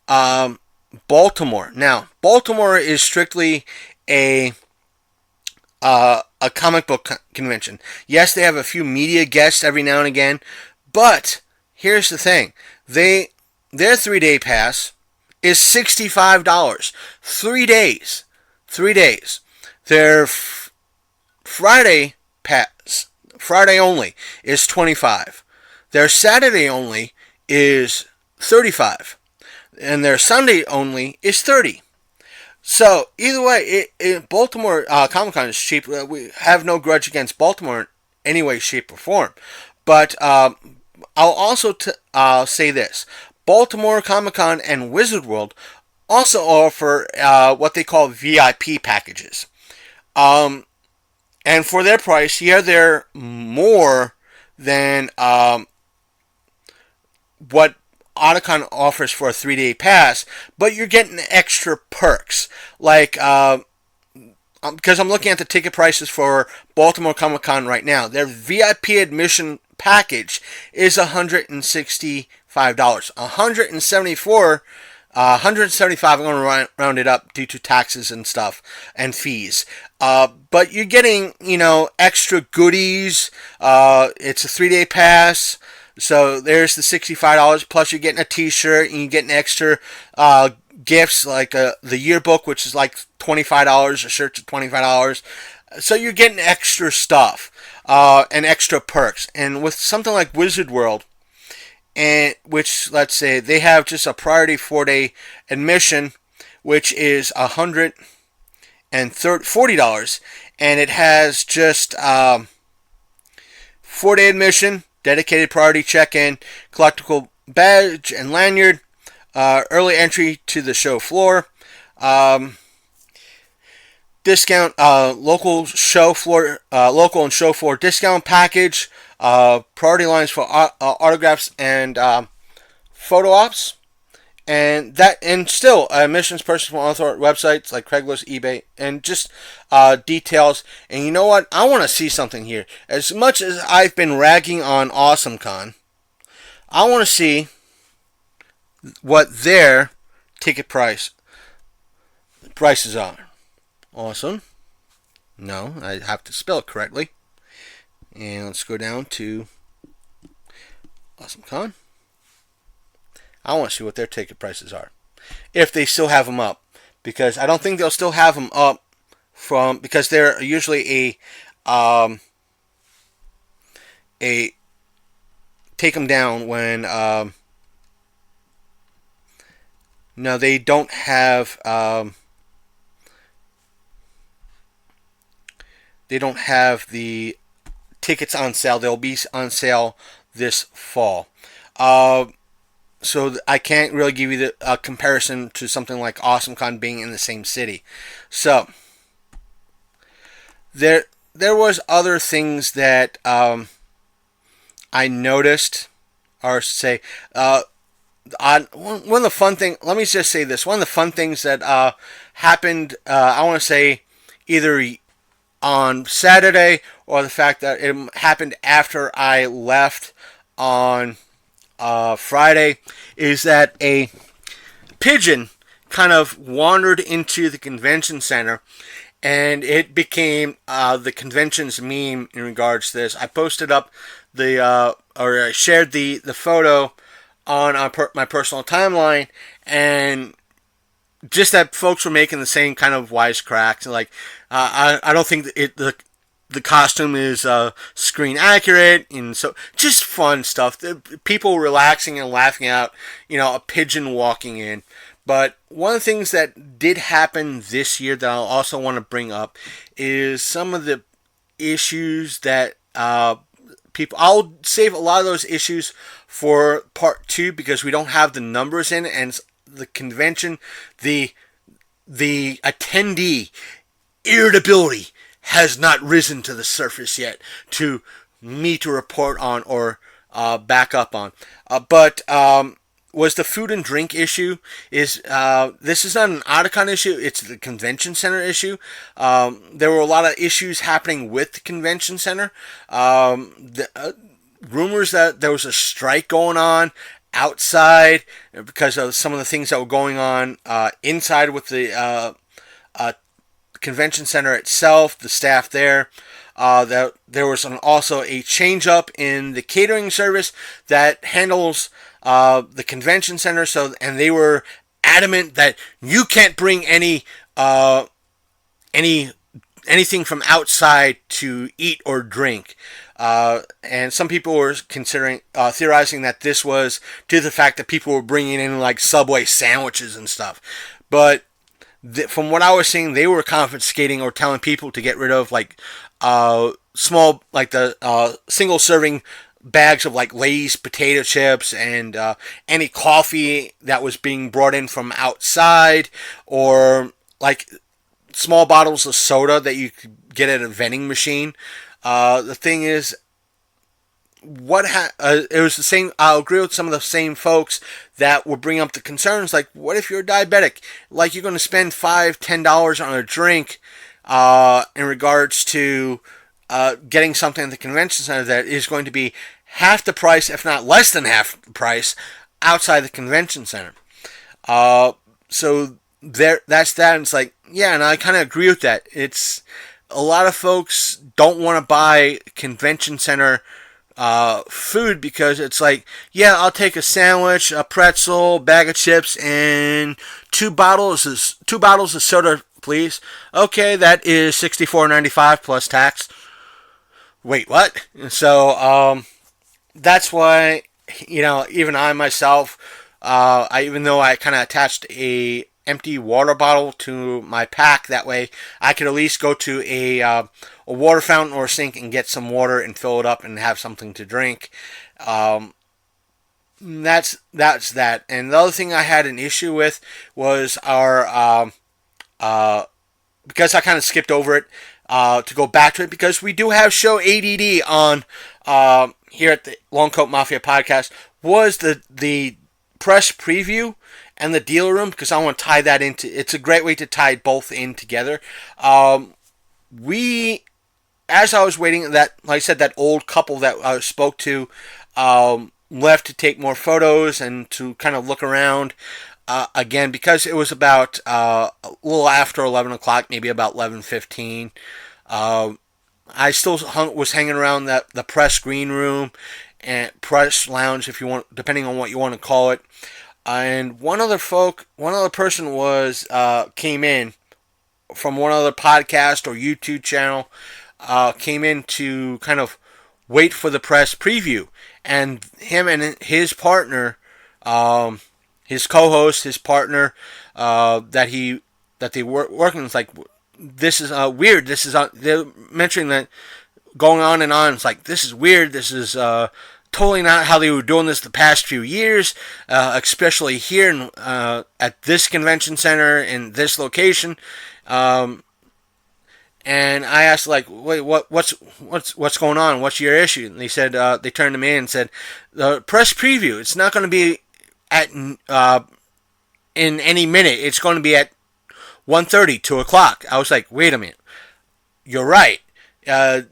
Baltimore, now Baltimore is strictly a comic book convention. Yes, they have a few media guests every now and again, but here's the thing: their 3-day pass is $65. 3 days. Their Friday pass, Friday only, is $25. Their Saturday only is $35, and their Sunday only is $30. So, either way, Baltimore Comic-Con is cheap. We have no grudge against Baltimore in any way, shape, or form. But I'll also say this. Baltimore Comic-Con and Wizard World also offer what they call VIP packages. And for their price, they're more than what Otakon offers for a 3-day pass, but you're getting extra perks. Like, because I'm looking at the ticket prices for Baltimore Comic Con right now. Their VIP admission package is $165. $175, I'm going to round it up due to taxes and stuff and fees. But you're getting, extra goodies. It's a 3-day pass. So there's the $65, plus you're getting a t-shirt, and you're getting extra gifts like the yearbook, which is like $25, a shirt's $25. So you're getting extra stuff and extra perks. And with something like Wizard World, and which, let's say, they have just a priority 4-day admission, which is $140, and it has just 4-day admission, dedicated priority check-in, collectible badge and lanyard, early entry to the show floor. discount local and show floor discount package, priority lines for autographs and photo ops, and still admissions purchase from author websites like Craigslist, eBay, and just details. And you know what? I want to see something here. As much as I've been ragging on AwesomeCon, I want to see what their ticket prices are. Awesome. No, I have to spell it correctly. And let's go down to AwesomeCon. I want to see what their ticket prices are, if they still have them up, because I don't think they'll still have them up because they're usually a take them down when no, they don't have the tickets on sale. They'll be on sale this fall. So I can't really give you the comparison to something like AwesomeCon being in the same city. So there was other things that I noticed, or say, one of the fun things. Let me just say this: one of the fun things that happened, I want to say, either on Saturday or the fact that it happened after I left on Friday, is that a pigeon kind of wandered into the convention center, and it became the convention's meme in regards to this. I posted up or I shared the photo on my personal timeline, and just that folks were making the same kind of wisecracks. Like, I don't think the costume is screen accurate, and so just fun stuff. People relaxing and laughing out, a pigeon walking in. But one of the things that did happen this year that I'll also want to bring up is some of the issues that people. I'll save a lot of those issues for part 2 because we don't have the numbers in, and the convention, the attendee irritability has not risen to the surface yet to me to report on or back up on. But was the food and drink issue. This is not an Otakon issue, it's the convention center issue. There were a lot of issues happening with the convention center. Rumors that there was a strike going on outside because of some of the things that were going on inside with the convention center itself, the staff there. That there was also a change up in the catering service that handles the convention center. And they were adamant that you can't bring anything from outside to eat or drink. And some people were theorizing that this was due to the fact that people were bringing in like Subway sandwiches and stuff. But from what I was seeing, they were confiscating or telling people to get rid of like small, like the single serving bags of like Lay's potato chips and any coffee that was being brought in from outside, or like small bottles of soda that you could get at a vending machine. The thing is, it was the same. I'll agree with some of the same folks that will bring up the concerns, like, what if you're diabetic? Like, you're going to spend $5-10 on a drink in regards to getting something at the convention center that is going to be half the price, if not less than half the price, outside the convention center. So that's that. And it's like, yeah, and I kind of agree with that. It's a lot of folks don't want to buy convention center food because it's like, yeah, I'll take a sandwich, a pretzel, bag of chips, and two bottles of soda, please. Okay, that is $64.95 plus tax. Wait, what? So that's why, even I myself, even though I kind of attached a empty water bottle to my pack, that way I could at least go to a water fountain or a sink and get some water and fill it up and have something to drink. That's that. And the other thing I had an issue with was our because I kind of skipped over it to go back to it, because we do have show ADD on here at the Long Coat Mafia podcast, was the press preview and the dealer room, because I want to tie that into. It's a great way to tie both in together. We, as I was waiting, that, like I said, that old couple that I spoke to left to take more photos and to kind of look around. Again, because it was about a little after 11 o'clock, maybe about 11:15. I still was hanging around the press green room and press lounge, if you want, depending on what you want to call it. And one other person was came in from one other podcast or YouTube channel, came in to kind of wait for the press preview, and him and his partner, his co-host, his partner, that they were working with, like, this is weird. This is they're mentioning that, going on and on. It's like, this is weird. This is totally not how they were doing this the past few years, especially here in, at this convention center in this location. And I asked, like, wait, what's going on? What's your issue? And they said, they turned to me and said, the press preview, it's not going to be at in any minute. It's going to be at 1:30, 2 o'clock. I was like, wait a minute. You're right. That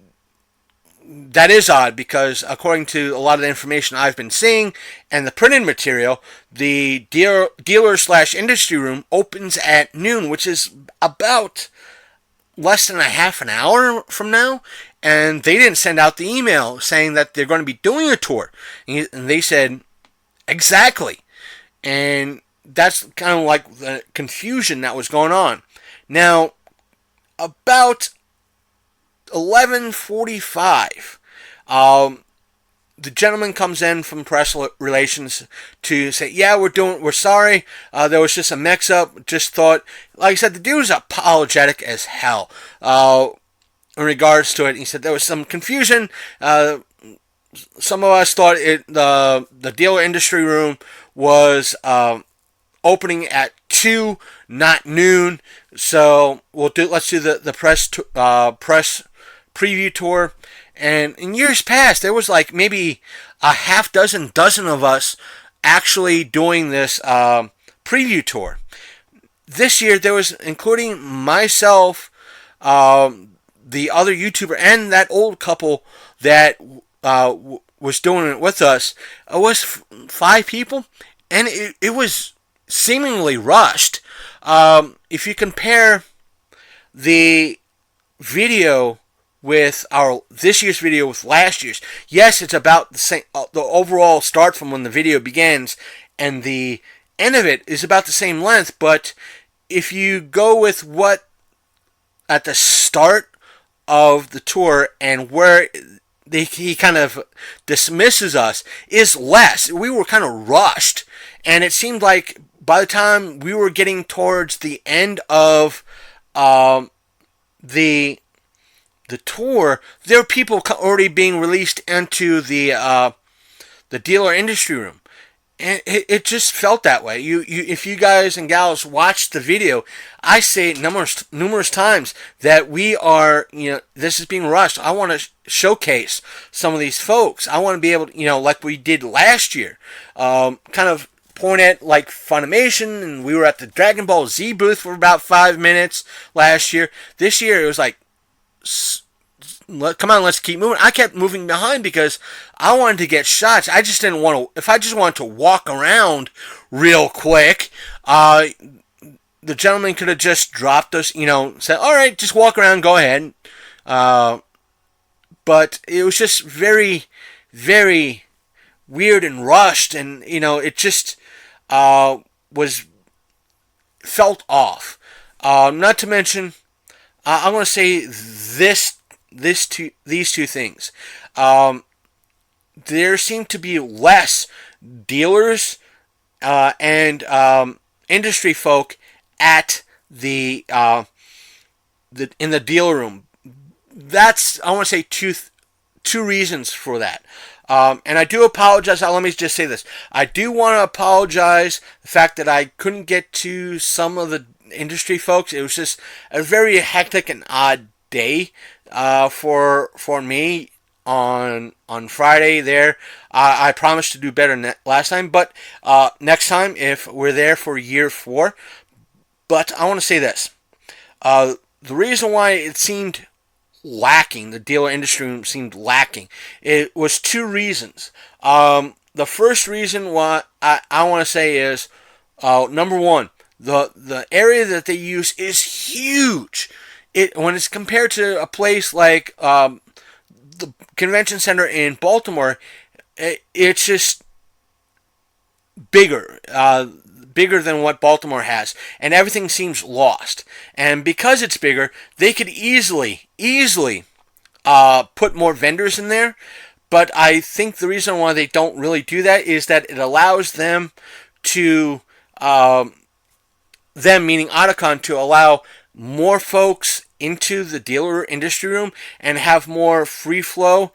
is odd, because according to a lot of the information I've been seeing and the printed material, the dealer/industry room opens at noon, which is about less than a half an hour from now, and they didn't send out the email saying that they're going to be doing a tour. And they said, exactly. And that's kind of like the confusion that was going on. Now, about 11:45, the gentleman comes in from press relations to say, yeah, we're sorry, there was just a mix-up, just thought, like I said, the dude was apologetic as hell in regards to it. He said there was some confusion. Some of us thought the dealer industry room was opening at 2, not noon. So let's do the press preview tour. And in years past, there was like maybe a dozen of us actually doing this preview tour. This year, there was, including myself, the other YouTuber, and that old couple that was doing it with us. It was 5 people, and it was seemingly rushed. If you compare the video with this year's video with last year's, yes, it's about the same. The overall start from when the video begins and the end of it is about the same length. But if you go with what at the start of the tour and where he kind of dismisses us is less. We were kind of rushed, and it seemed like by the time we were getting towards the end of the tour, there were people already being released into the dealer industry room. And it just felt that way. If you guys and gals watch the video, I say numerous times that we are, this is being rushed. I want to showcase some of these folks. I want to be able to, like we did last year, kind of point at like Funimation, and we were at the Dragon Ball Z booth for about 5 minutes last year. This year it was like, come on, let's keep moving. I kept moving behind because I wanted to get shots. I just didn't want to. If I just wanted to walk around real quick, the gentleman could have just dropped us, said, all right, just walk around, go ahead. But it was just very, very weird and rushed, and, it just was felt off. Not to mention, I'm going to say these two things. There seem to be less dealers and industry folk at in the dealer room. That's, I want to say, two reasons for that. And I do apologize. Let me just say this. I do want to apologize the fact that I couldn't get to some of the industry folks. It was just a very hectic and odd day for me on Friday there. I promised to do better last time, but next time if we're there for year 4. But I want to say this. The reason why it seemed lacking, the dealer industry room seemed lacking, it was 2 reasons. The first reason why I want to say is, number 1, the area that they use is huge. When it's compared to a place like the convention center in Baltimore, it's just bigger. Bigger than what Baltimore has, and everything seems lost. And because it's bigger, they could easily put more vendors in there. But I think the reason why they don't really do that is that it allows them to, them meaning Otakon, to allow more folks into the dealer industry room and have more free flow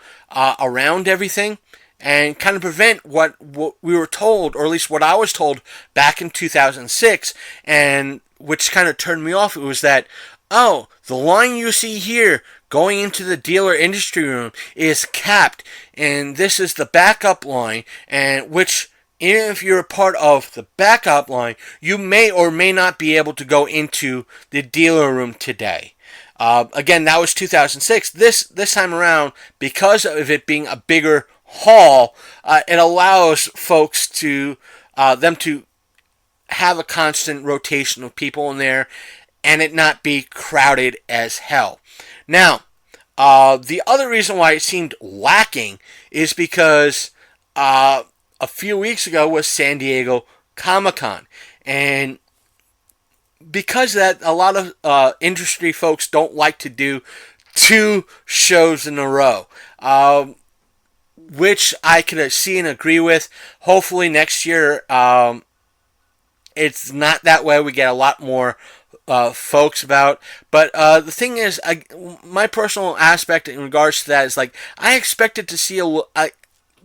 around everything, and kind of prevent what we were told, or at least what I was told back in 2006, and which kind of turned me off. It was that, oh, the line you see here going into the dealer industry room is capped, and this is the backup line, and which, even if you're a part of the backup line, you may or may not be able to go into the dealer room today. Again, that was 2006. This time around, because of it being a bigger hall, it allows folks to them to have a constant rotation of people in there, and it not be crowded as hell. Now, the other reason why it seemed lacking is because a few weeks ago was San Diego Comic-Con, and because of that, a lot of industry folks don't like to do 2 shows in a row. Which I could see and agree with. Hopefully next year, it's not that way. We get a lot more folks about. But the thing is, my personal aspect in regards to that is, like, I expected to see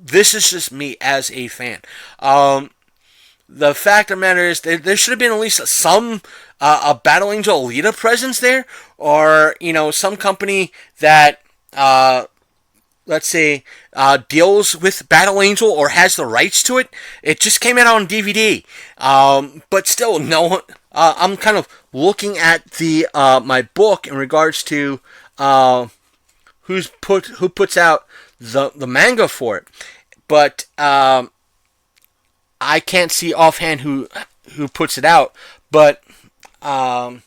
this is just me as a fan. The fact of the matter is, there should have been at least some a Battle Angel Alita presence there, or some company that let's say, deals with Battle Angel or has the rights to it. It just came out on DVD. But still, no one. I'm kind of looking at the my book in regards to who puts out the manga for it. But I can't see offhand who puts it out. But the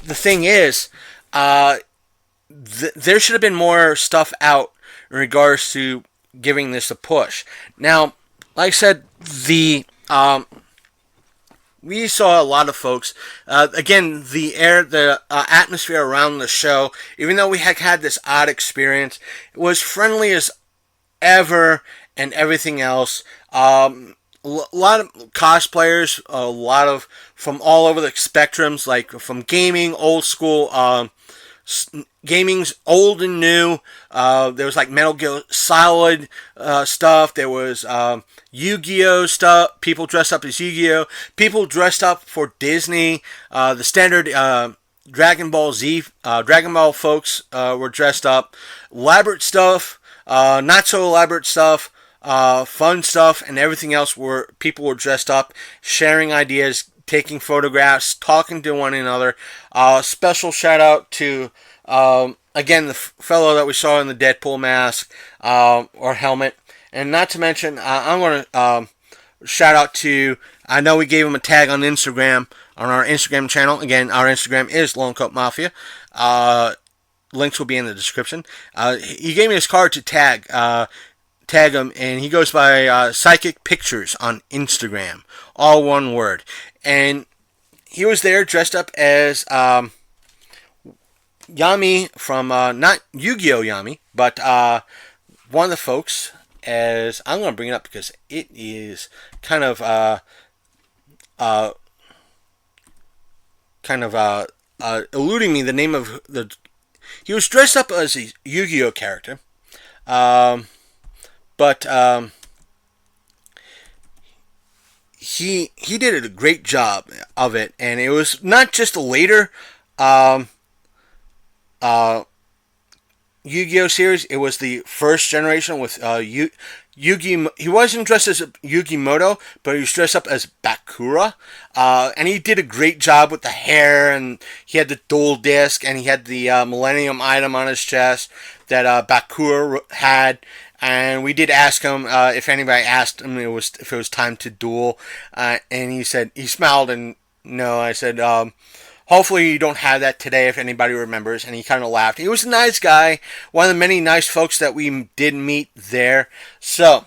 thing is, there should have been more stuff out in regards to giving this a push. Now, like I said, we saw a lot of folks. Again, the atmosphere around the show, even though we had this odd experience, it was friendly as ever and everything else. A lot of cosplayers, a lot of from all over the spectrums, like from gaming, old school, gaming's old and new. There was like Metal Gear Solid stuff. There was Yu-Gi-Oh stuff. People dressed up as Yu-Gi-Oh. People dressed up for Disney. The standard Dragon Ball Z, Dragon Ball folks were dressed up. Elaborate stuff, not so elaborate stuff, fun stuff, and everything else. People were dressed up, sharing ideas, taking photographs, talking to one another. Special shout out to, again, the fellow that we saw in the Deadpool mask or helmet. And not to mention, I'm going to shout out to, I know we gave him a tag on Instagram, on our Instagram channel. Again, our Instagram is Lone Coat Mafia. Links will be in the description. He gave me his card to tag him, and he goes by Psychic Pictures on Instagram. All one word. And he was there dressed up as Yami from, not Yu-Gi-Oh! Yami, but one of the folks, as I'm going to bring it up because it is kind of eluding me the name of the. He was dressed up as a Yu-Gi-Oh! Character, but he did a great job of it, and it was not just a later um, uh, Yu-Gi-Oh series. It was the first generation with Yugi. He wasn't dressed as Yugimoto, but he was dressed up as Bakura, and he did a great job with the hair, and he had the dual disc, and he had the Millennium item on his chest that Bakura had. And we did ask him if anybody asked him if it was time to duel, and he said he smiled and no. I said, hopefully you don't have that today if anybody remembers. And he kind of laughed. He was a nice guy, one of the many nice folks that we did meet there. So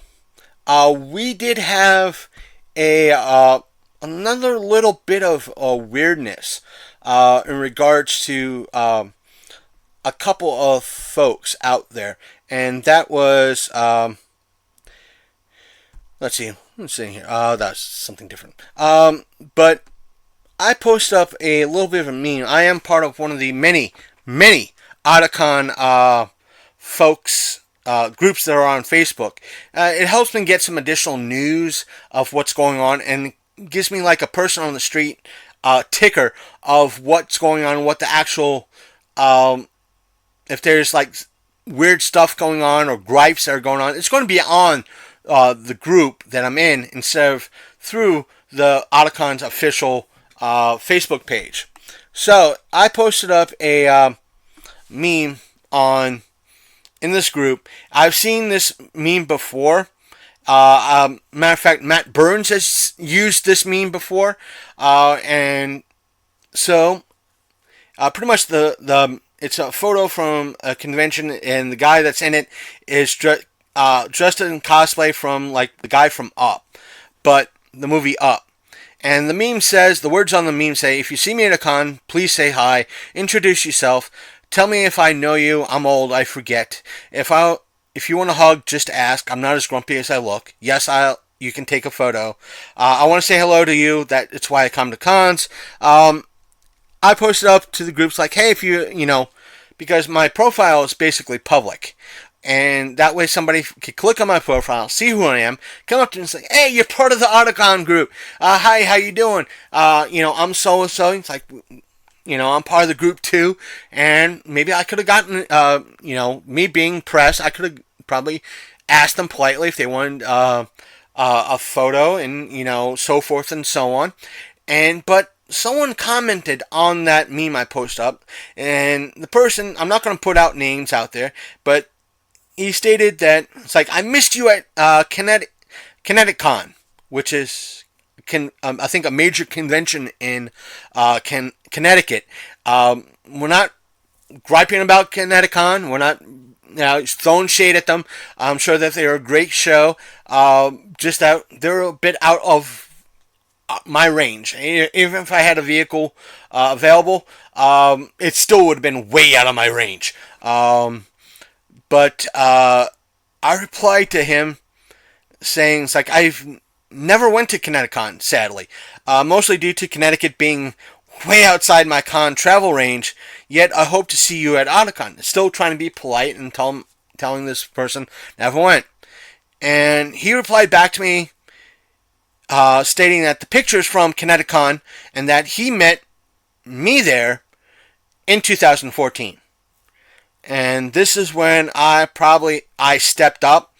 we did have a another little bit of weirdness in regards to a couple of folks out there, and that was let's see here. That's something different. But I post up a little bit of a meme. I am part of one of the many Otakon folks groups that are on Facebook. It helps me get some additional news of what's going on, and gives me like a person on the street ticker of what's going on, what the actual if there's like weird stuff going on or gripes that are going on. It's going to be on the group that I'm in instead of through the Otakon's official Facebook page. So I posted up a meme in this group. I've seen this meme before. Matter of fact, Matt Burns has used this meme before, and so pretty much it's a photo from a convention, and the guy that's in it is dressed in cosplay from like the guy from Up, but the movie Up. And the meme says, the words on the meme say, "If you see me at a con, please say hi, introduce yourself, tell me if I know you, I'm old, I forget. If you want a hug, just ask, I'm not as grumpy as I look. Yes, you can take a photo. I want to say hello to you, it's why I come to cons." I posted up to the groups like, hey, if you because my profile is basically public. And that way somebody could click on my profile, see who I am, come up to me and say, hey, you're part of the Otakon group. Hi, how you doing? I'm so-and-so. It's like, I'm part of the group too. And maybe I could have gotten, me being press, I could have probably asked them politely if they wanted a photo and, so forth and so on. But someone commented on that meme I post up, and the person, I'm not going to put out names out there, but he stated that it's like, I missed you at ConnecticCon, which is I think a major convention in Connecticut. We're not griping about ConnecticCon. We're not throwing shade at them. I'm sure that they're a great show. Just that they're a bit out of my range. Even if I had a vehicle available, it still would have been way out of my range. But I replied to him saying, it's like, I've never went to ConnecticCon, sadly. Mostly due to Connecticut being way outside my con travel range, yet I hope to see you at Otakon. Still trying to be polite and telling this person never went. And he replied back to me, stating that the picture's from ConnecticCon and that he met me there in 2014. And this is when I stepped up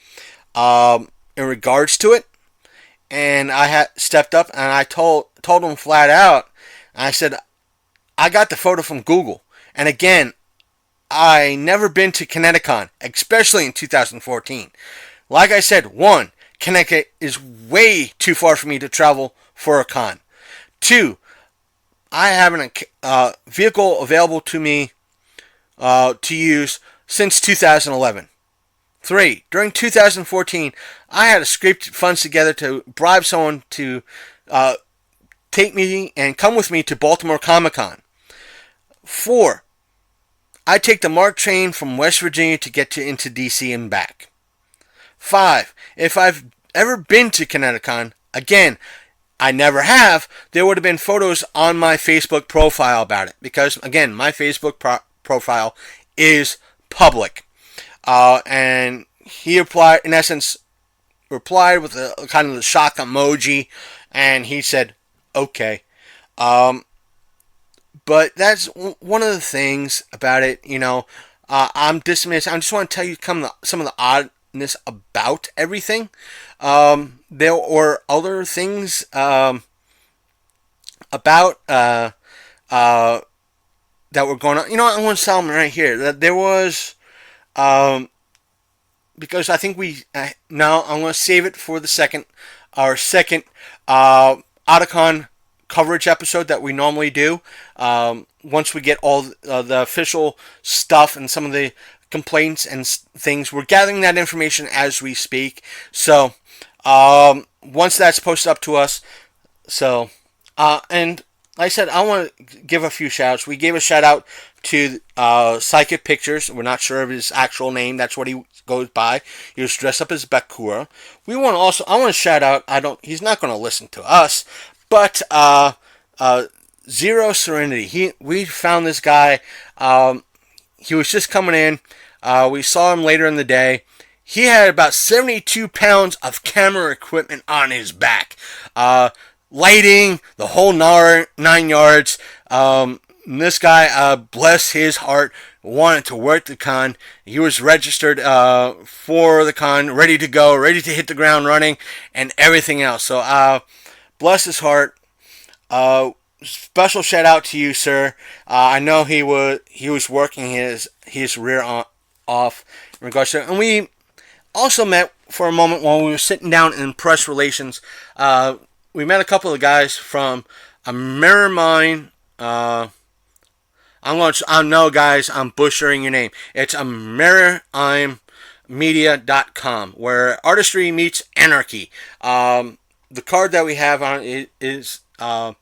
in regards to it. And I had stepped up and I told him flat out, I said, I got the photo from Google. And again, I never been to ConnecticCon, especially in 2014. Like I said, one, Connecticut is way too far for me to travel for a con. Two, I haven't a vehicle available to me to use since 2011. 3. During 2014, I had to scrape funds together to bribe someone to take me and come with me to Baltimore Comic-Con. 4. I take the MARC train from West Virginia to get into DC and back. 5. If I've ever been to ConnecticCon, again, I never have, there would have been photos on my Facebook profile about it. Because, again, my Facebook profile is public. And he replied, in essence, replied with a kind of the shock emoji, and he said, "Okay." Um, but that's one of the things about it. I'm dismissed. I just want to tell you some of the oddness about everything. There were other things about that were going on. I want to tell them right here that there was. Because I think no, I'm going to save it for our second Otakon coverage episode that we normally do. Once we get all the official stuff and some of the complaints and things, we're gathering that information as we speak. So once that's posted up to us, and like I said, I want to give a few shout outs. We gave a shout out to Psychic Pictures. We're not sure of his actual name. That's what he goes by. He was dressed up as Bakura. I want to shout out. He's not going to listen to us, but Zero Serenity. We found this guy. He was just coming in. We saw him later in the day. He had about 72 pounds of camera equipment on his back. Lighting, the whole 9 yards. This guy, bless his heart, wanted to work the con. He was registered for the con, ready to go, ready to hit the ground running, and everything else. So, bless his heart. Special shout out to you, sir. I know he was working his rear off in regards to, and we also met for a moment while we were sitting down in press relations. We met a couple of guys from a Mirror Mine. I know, guys, I'm butchering your name. It's a MirrorMedia.com, where artistry meets anarchy. The card that we have on it is, I'm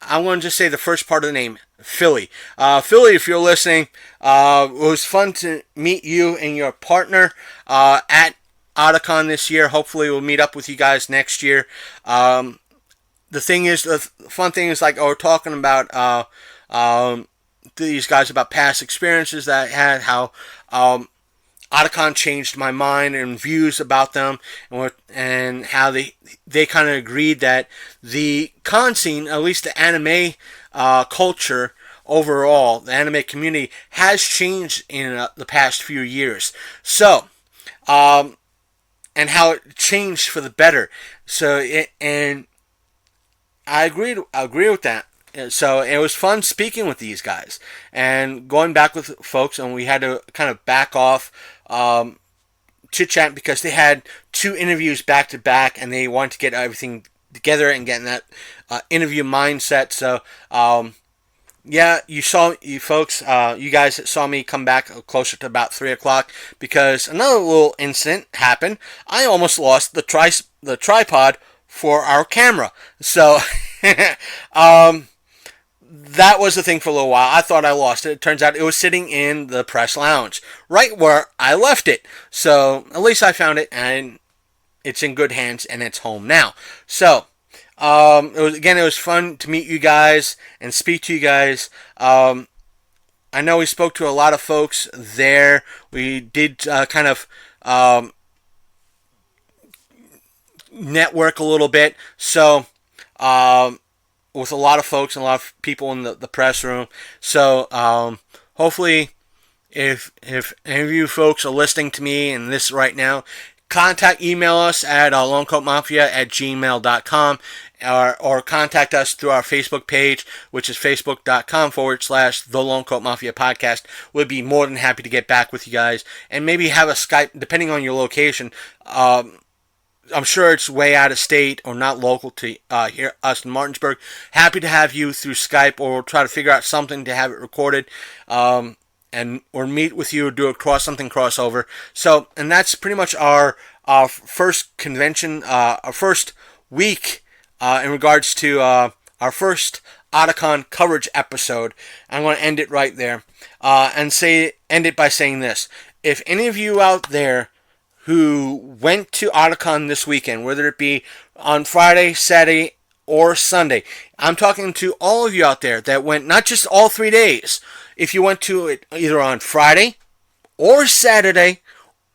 going to just say the first part of the name, Philly. Philly, if you're listening, it was fun to meet you and your partner at Otakon this year. Hopefully we'll meet up with you guys next year. The fun thing is, like, we're talking about these guys about past experiences that I had, how Otakon changed my mind and views about them, and how they kind of agreed that the con scene, at least the anime culture overall, the anime community, has changed in the past few years. So, and how it changed for the better. And I agree with that. So it was fun speaking with these guys and going back with folks, and we had to kind of back off chit chat because they had 2 interviews back to back, and they wanted to get everything together and get in that interview mindset. So yeah, you guys saw me come back closer to about 3 o'clock because another little incident happened. I almost lost the tripod for our camera. So that was the thing for a little while. I thought I lost it. It turns out it was sitting in the press lounge, right where I left it. So at least I found it, and it's in good hands, and it's home now. So it was fun to meet you guys and speak to you guys. I know we spoke to a lot of folks there. We did kind of network a little bit. So with a lot of folks and a lot of people in the press room. So hopefully, if any of you folks are listening to me and this right now, email us at lonecoatmafia@gmail.com, or contact us through our Facebook page, which is facebook.com/The Lone Coat Mafia Podcast. We'd be more than happy to get back with you guys and maybe have a Skype, depending on your location. I'm sure it's way out of state or not local to here, us in Martinsburg. Happy to have you through Skype, or we'll try to figure out something to have it recorded, or meet with you or do something crossover. So, and that's pretty much our first convention, our first week in regards to our first Otakon coverage episode. I'm going to end it right there and end it by saying this. If any of you out there who went to Otakon this weekend, whether it be on Friday, Saturday, or Sunday, I'm talking to all of you out there that went not just all 3 days. If you went to it either on Friday or Saturday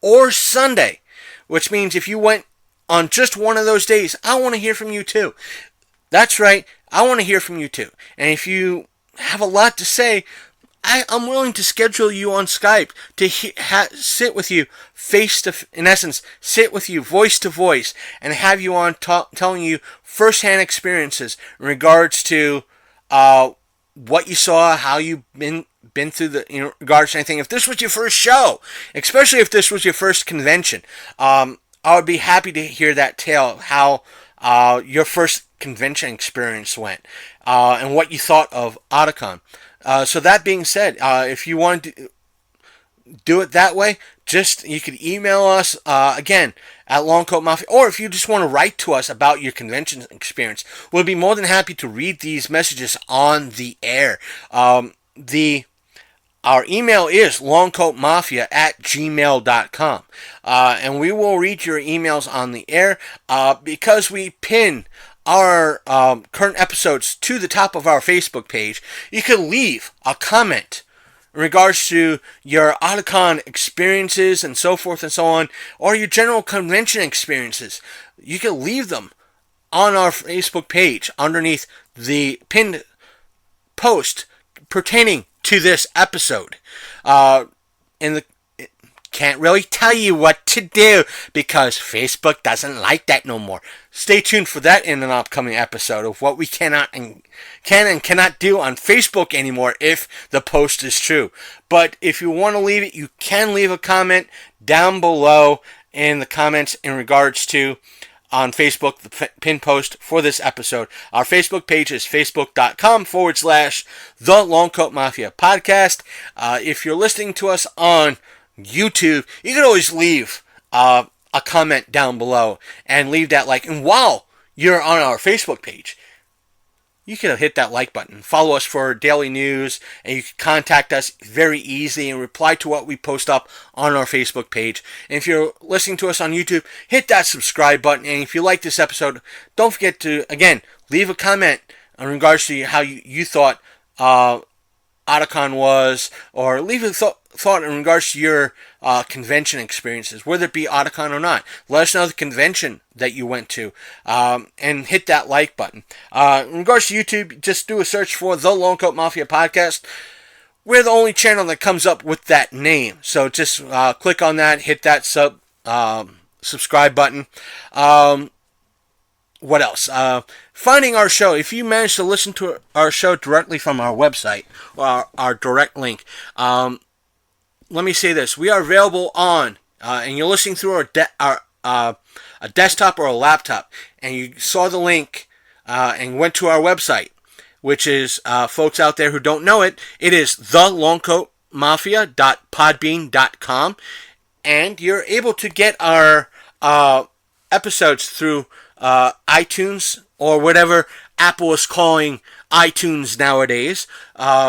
or Sunday, which means if you went on just one of those days, I want to hear from you too. That's right, I want to hear from you too. And if you have a lot to say, I'm willing to schedule you on Skype to sit with you in essence, sit with you voice to voice and have you on telling you firsthand experiences in regards to what you saw, how you've been through in regards to anything. If this was your first show, especially if this was your first convention, I would be happy to hear that tale, how your first convention experience went, and what you thought of Otakon. So that being said, if you want to do it that way, you could email us again at Longcoat Mafia, or if you just want to write to us about your convention experience, we'll be more than happy to read these messages on the air. Our email is longcoatmafia@gmail.com, and we will read your emails on the air because we pin our current episodes to the top of our Facebook page. You can leave a comment in regards to your Otakon experiences and so forth and so on, or your general convention experiences. You can leave them on our Facebook page underneath the pinned post pertaining to this episode. Can't really tell you what to do because Facebook doesn't like that no more. Stay tuned for that in an upcoming episode of what we can and cannot do on Facebook anymore if the post is true. But if you want to leave it, you can leave a comment down below in the comments in regards to on Facebook, the pin post for this episode. Our Facebook page is facebook.com/The Longcoat Mafia Podcast. If you're listening to us on YouTube, you can always leave a comment down below and leave that like. And while you're on our Facebook page, you can hit that like button. Follow us for daily news, and you can contact us very easy and reply to what we post up on our Facebook page. And if you're listening to us on YouTube, hit that subscribe button. And if you like this episode, don't forget to, again, leave a comment in regards to how you thought Otakon was, or leave a thought in regards to your convention experiences, whether it be Otakon or not. Let us know the convention that you went to, and hit that like button. In regards to YouTube, just do a search for The Longcoat Mafia Podcast. We're the only channel that comes up with that name, so just click on that, hit that subscribe button. What else? Finding our show. If you manage to listen to our show directly from our website, or our direct link, let me say this: we are available on, and you're listening through a desktop or a laptop, and you saw the link and went to our website, which is, folks out there who don't know it, it is thelongcoatmafia.podbean.com, and you're able to get our episodes through iTunes, or whatever Apple is calling iTunes nowadays,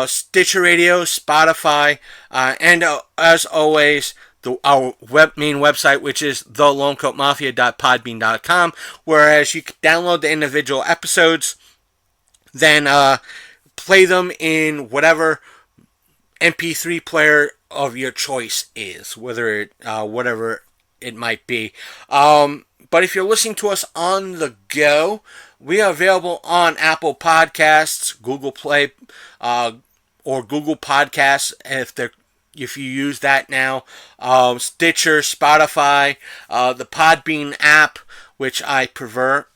Stitcher Radio, Spotify, and as always, our main website, which is thelongcoatmafia.podbean.com, whereas you can download the individual episodes, then play them in whatever MP3 player of your choice is, whatever it might be. But if you're listening to us on the go, we are available on Apple Podcasts, Google Play, or Google Podcasts if you use that now, Stitcher, Spotify, the Podbean app, which I prefer.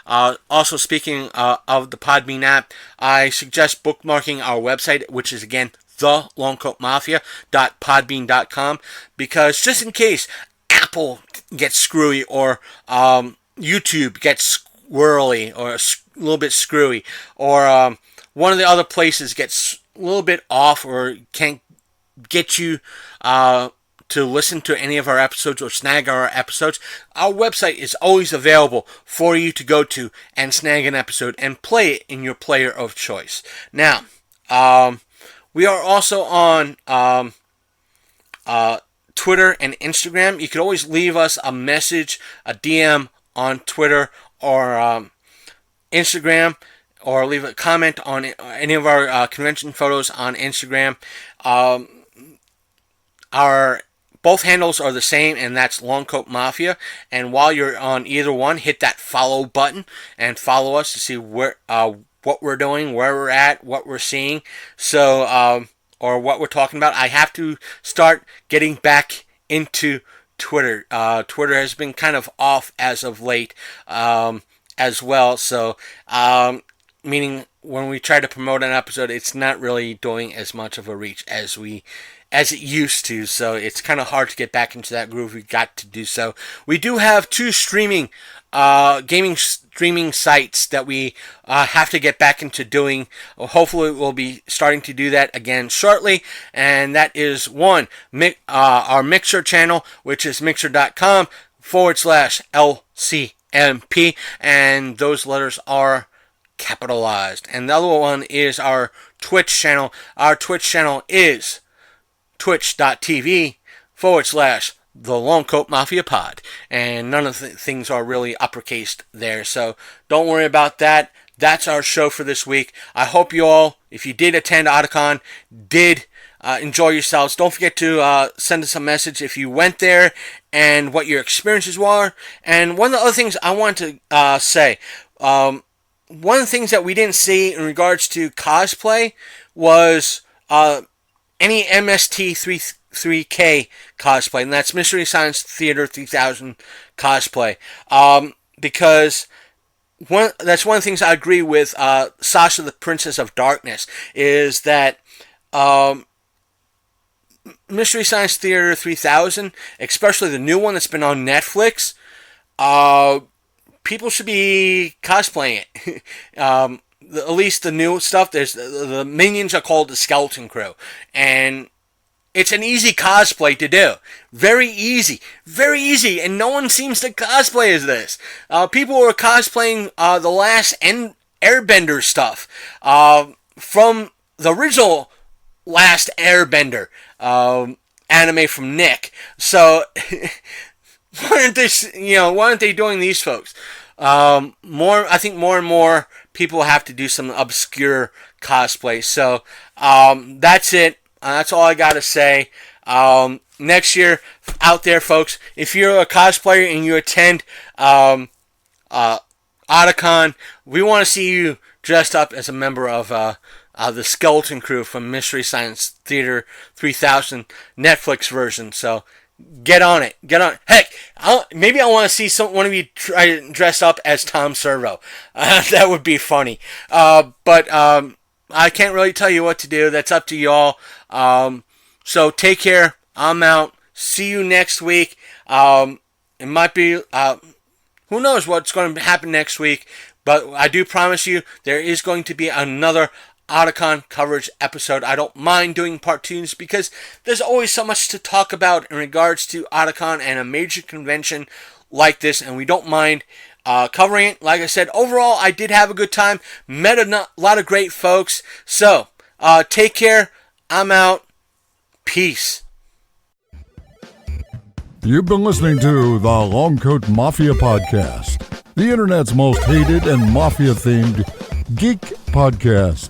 Also, speaking of the Podbean app, I suggest bookmarking our website, which is again thelongcoatmafia.podbean.com, because just in case Apple gets screwy, or YouTube gets squirrely, or a little bit screwy, or one of the other places gets a little bit off, or can't get you to listen to any of our episodes or snag our episodes, our website is always available for you to go to and snag an episode and play it in your player of choice. Now, we are also on Twitter and Instagram. You could always leave us a message, a DM on Twitter or Instagram, or leave a comment on any of our convention photos on Instagram. Our both handles are the same, and that's Long Coat Mafia. And while you're on either one, hit that follow button and follow us to see where what we're doing, where we're at, what we're seeing. So, or what we're talking about. I have to start getting back into Twitter. Twitter has been kind of off as of late, as well. So, meaning when we try to promote an episode, it's not really doing as much of a reach as it used to. So it's kind of hard to get back into that groove. We got to do so. We do have 2 gaming streaming sites that we have to get back into doing. Hopefully we'll be starting to do that again shortly. And that is one, our Mixer channel, which is mixer.com/LCMP. And those letters are capitalized. And the other one is our Twitch channel. Our Twitch channel is twitch.tv/The Long Coat Mafia Pod. And none of the things are really uppercased there. So don't worry about that. That's our show for this week. I hope you all, if you did attend Otakon, did enjoy yourselves. Don't forget to send us a message if you went there and what your experiences were. And one of the other things I want to say, one of the things that we didn't see in regards to cosplay was any MST3K cosplay, and that's Mystery Science Theater 3000 cosplay. Because that's one of the things I agree with Sasha, the Princess of Darkness, is that Mystery Science Theater 3000, especially the new one that's been on Netflix, people should be cosplaying it. At least the new stuff. There's the minions are called the Skeleton Crew, and it's an easy cosplay to do. Very easy, and no one seems to cosplay as this. People were cosplaying the last Airbender stuff from the original Last Airbender anime from Nick. So why aren't they doing these folks? I think more and more people have to do some obscure cosplay. So that's it. That's all I gotta say. Next year, out there, folks, if you're a cosplayer and you attend Otakon, we want to see you dressed up as a member of the Skeleton Crew from Mystery Science Theater 3000 Netflix version. So get on it. Heck, maybe I want to see one of you try to dress up as Tom Servo. That would be funny. But I can't really tell you what to do. That's up to y'all. So take care. I'm out. See you next week. It might be, who knows what's going to happen next week. But I do promise you there is going to be another Otakon coverage episode. I don't mind doing part 2s because there's always so much to talk about in regards to Otakon and a major convention like this, and we don't mind covering it. Like I said, overall I did have a good time, met a lot of great folks. So take care. I'm out. Peace. You've been listening to the Long Coat Mafia Podcast, the internet's most hated and mafia-themed geek podcast.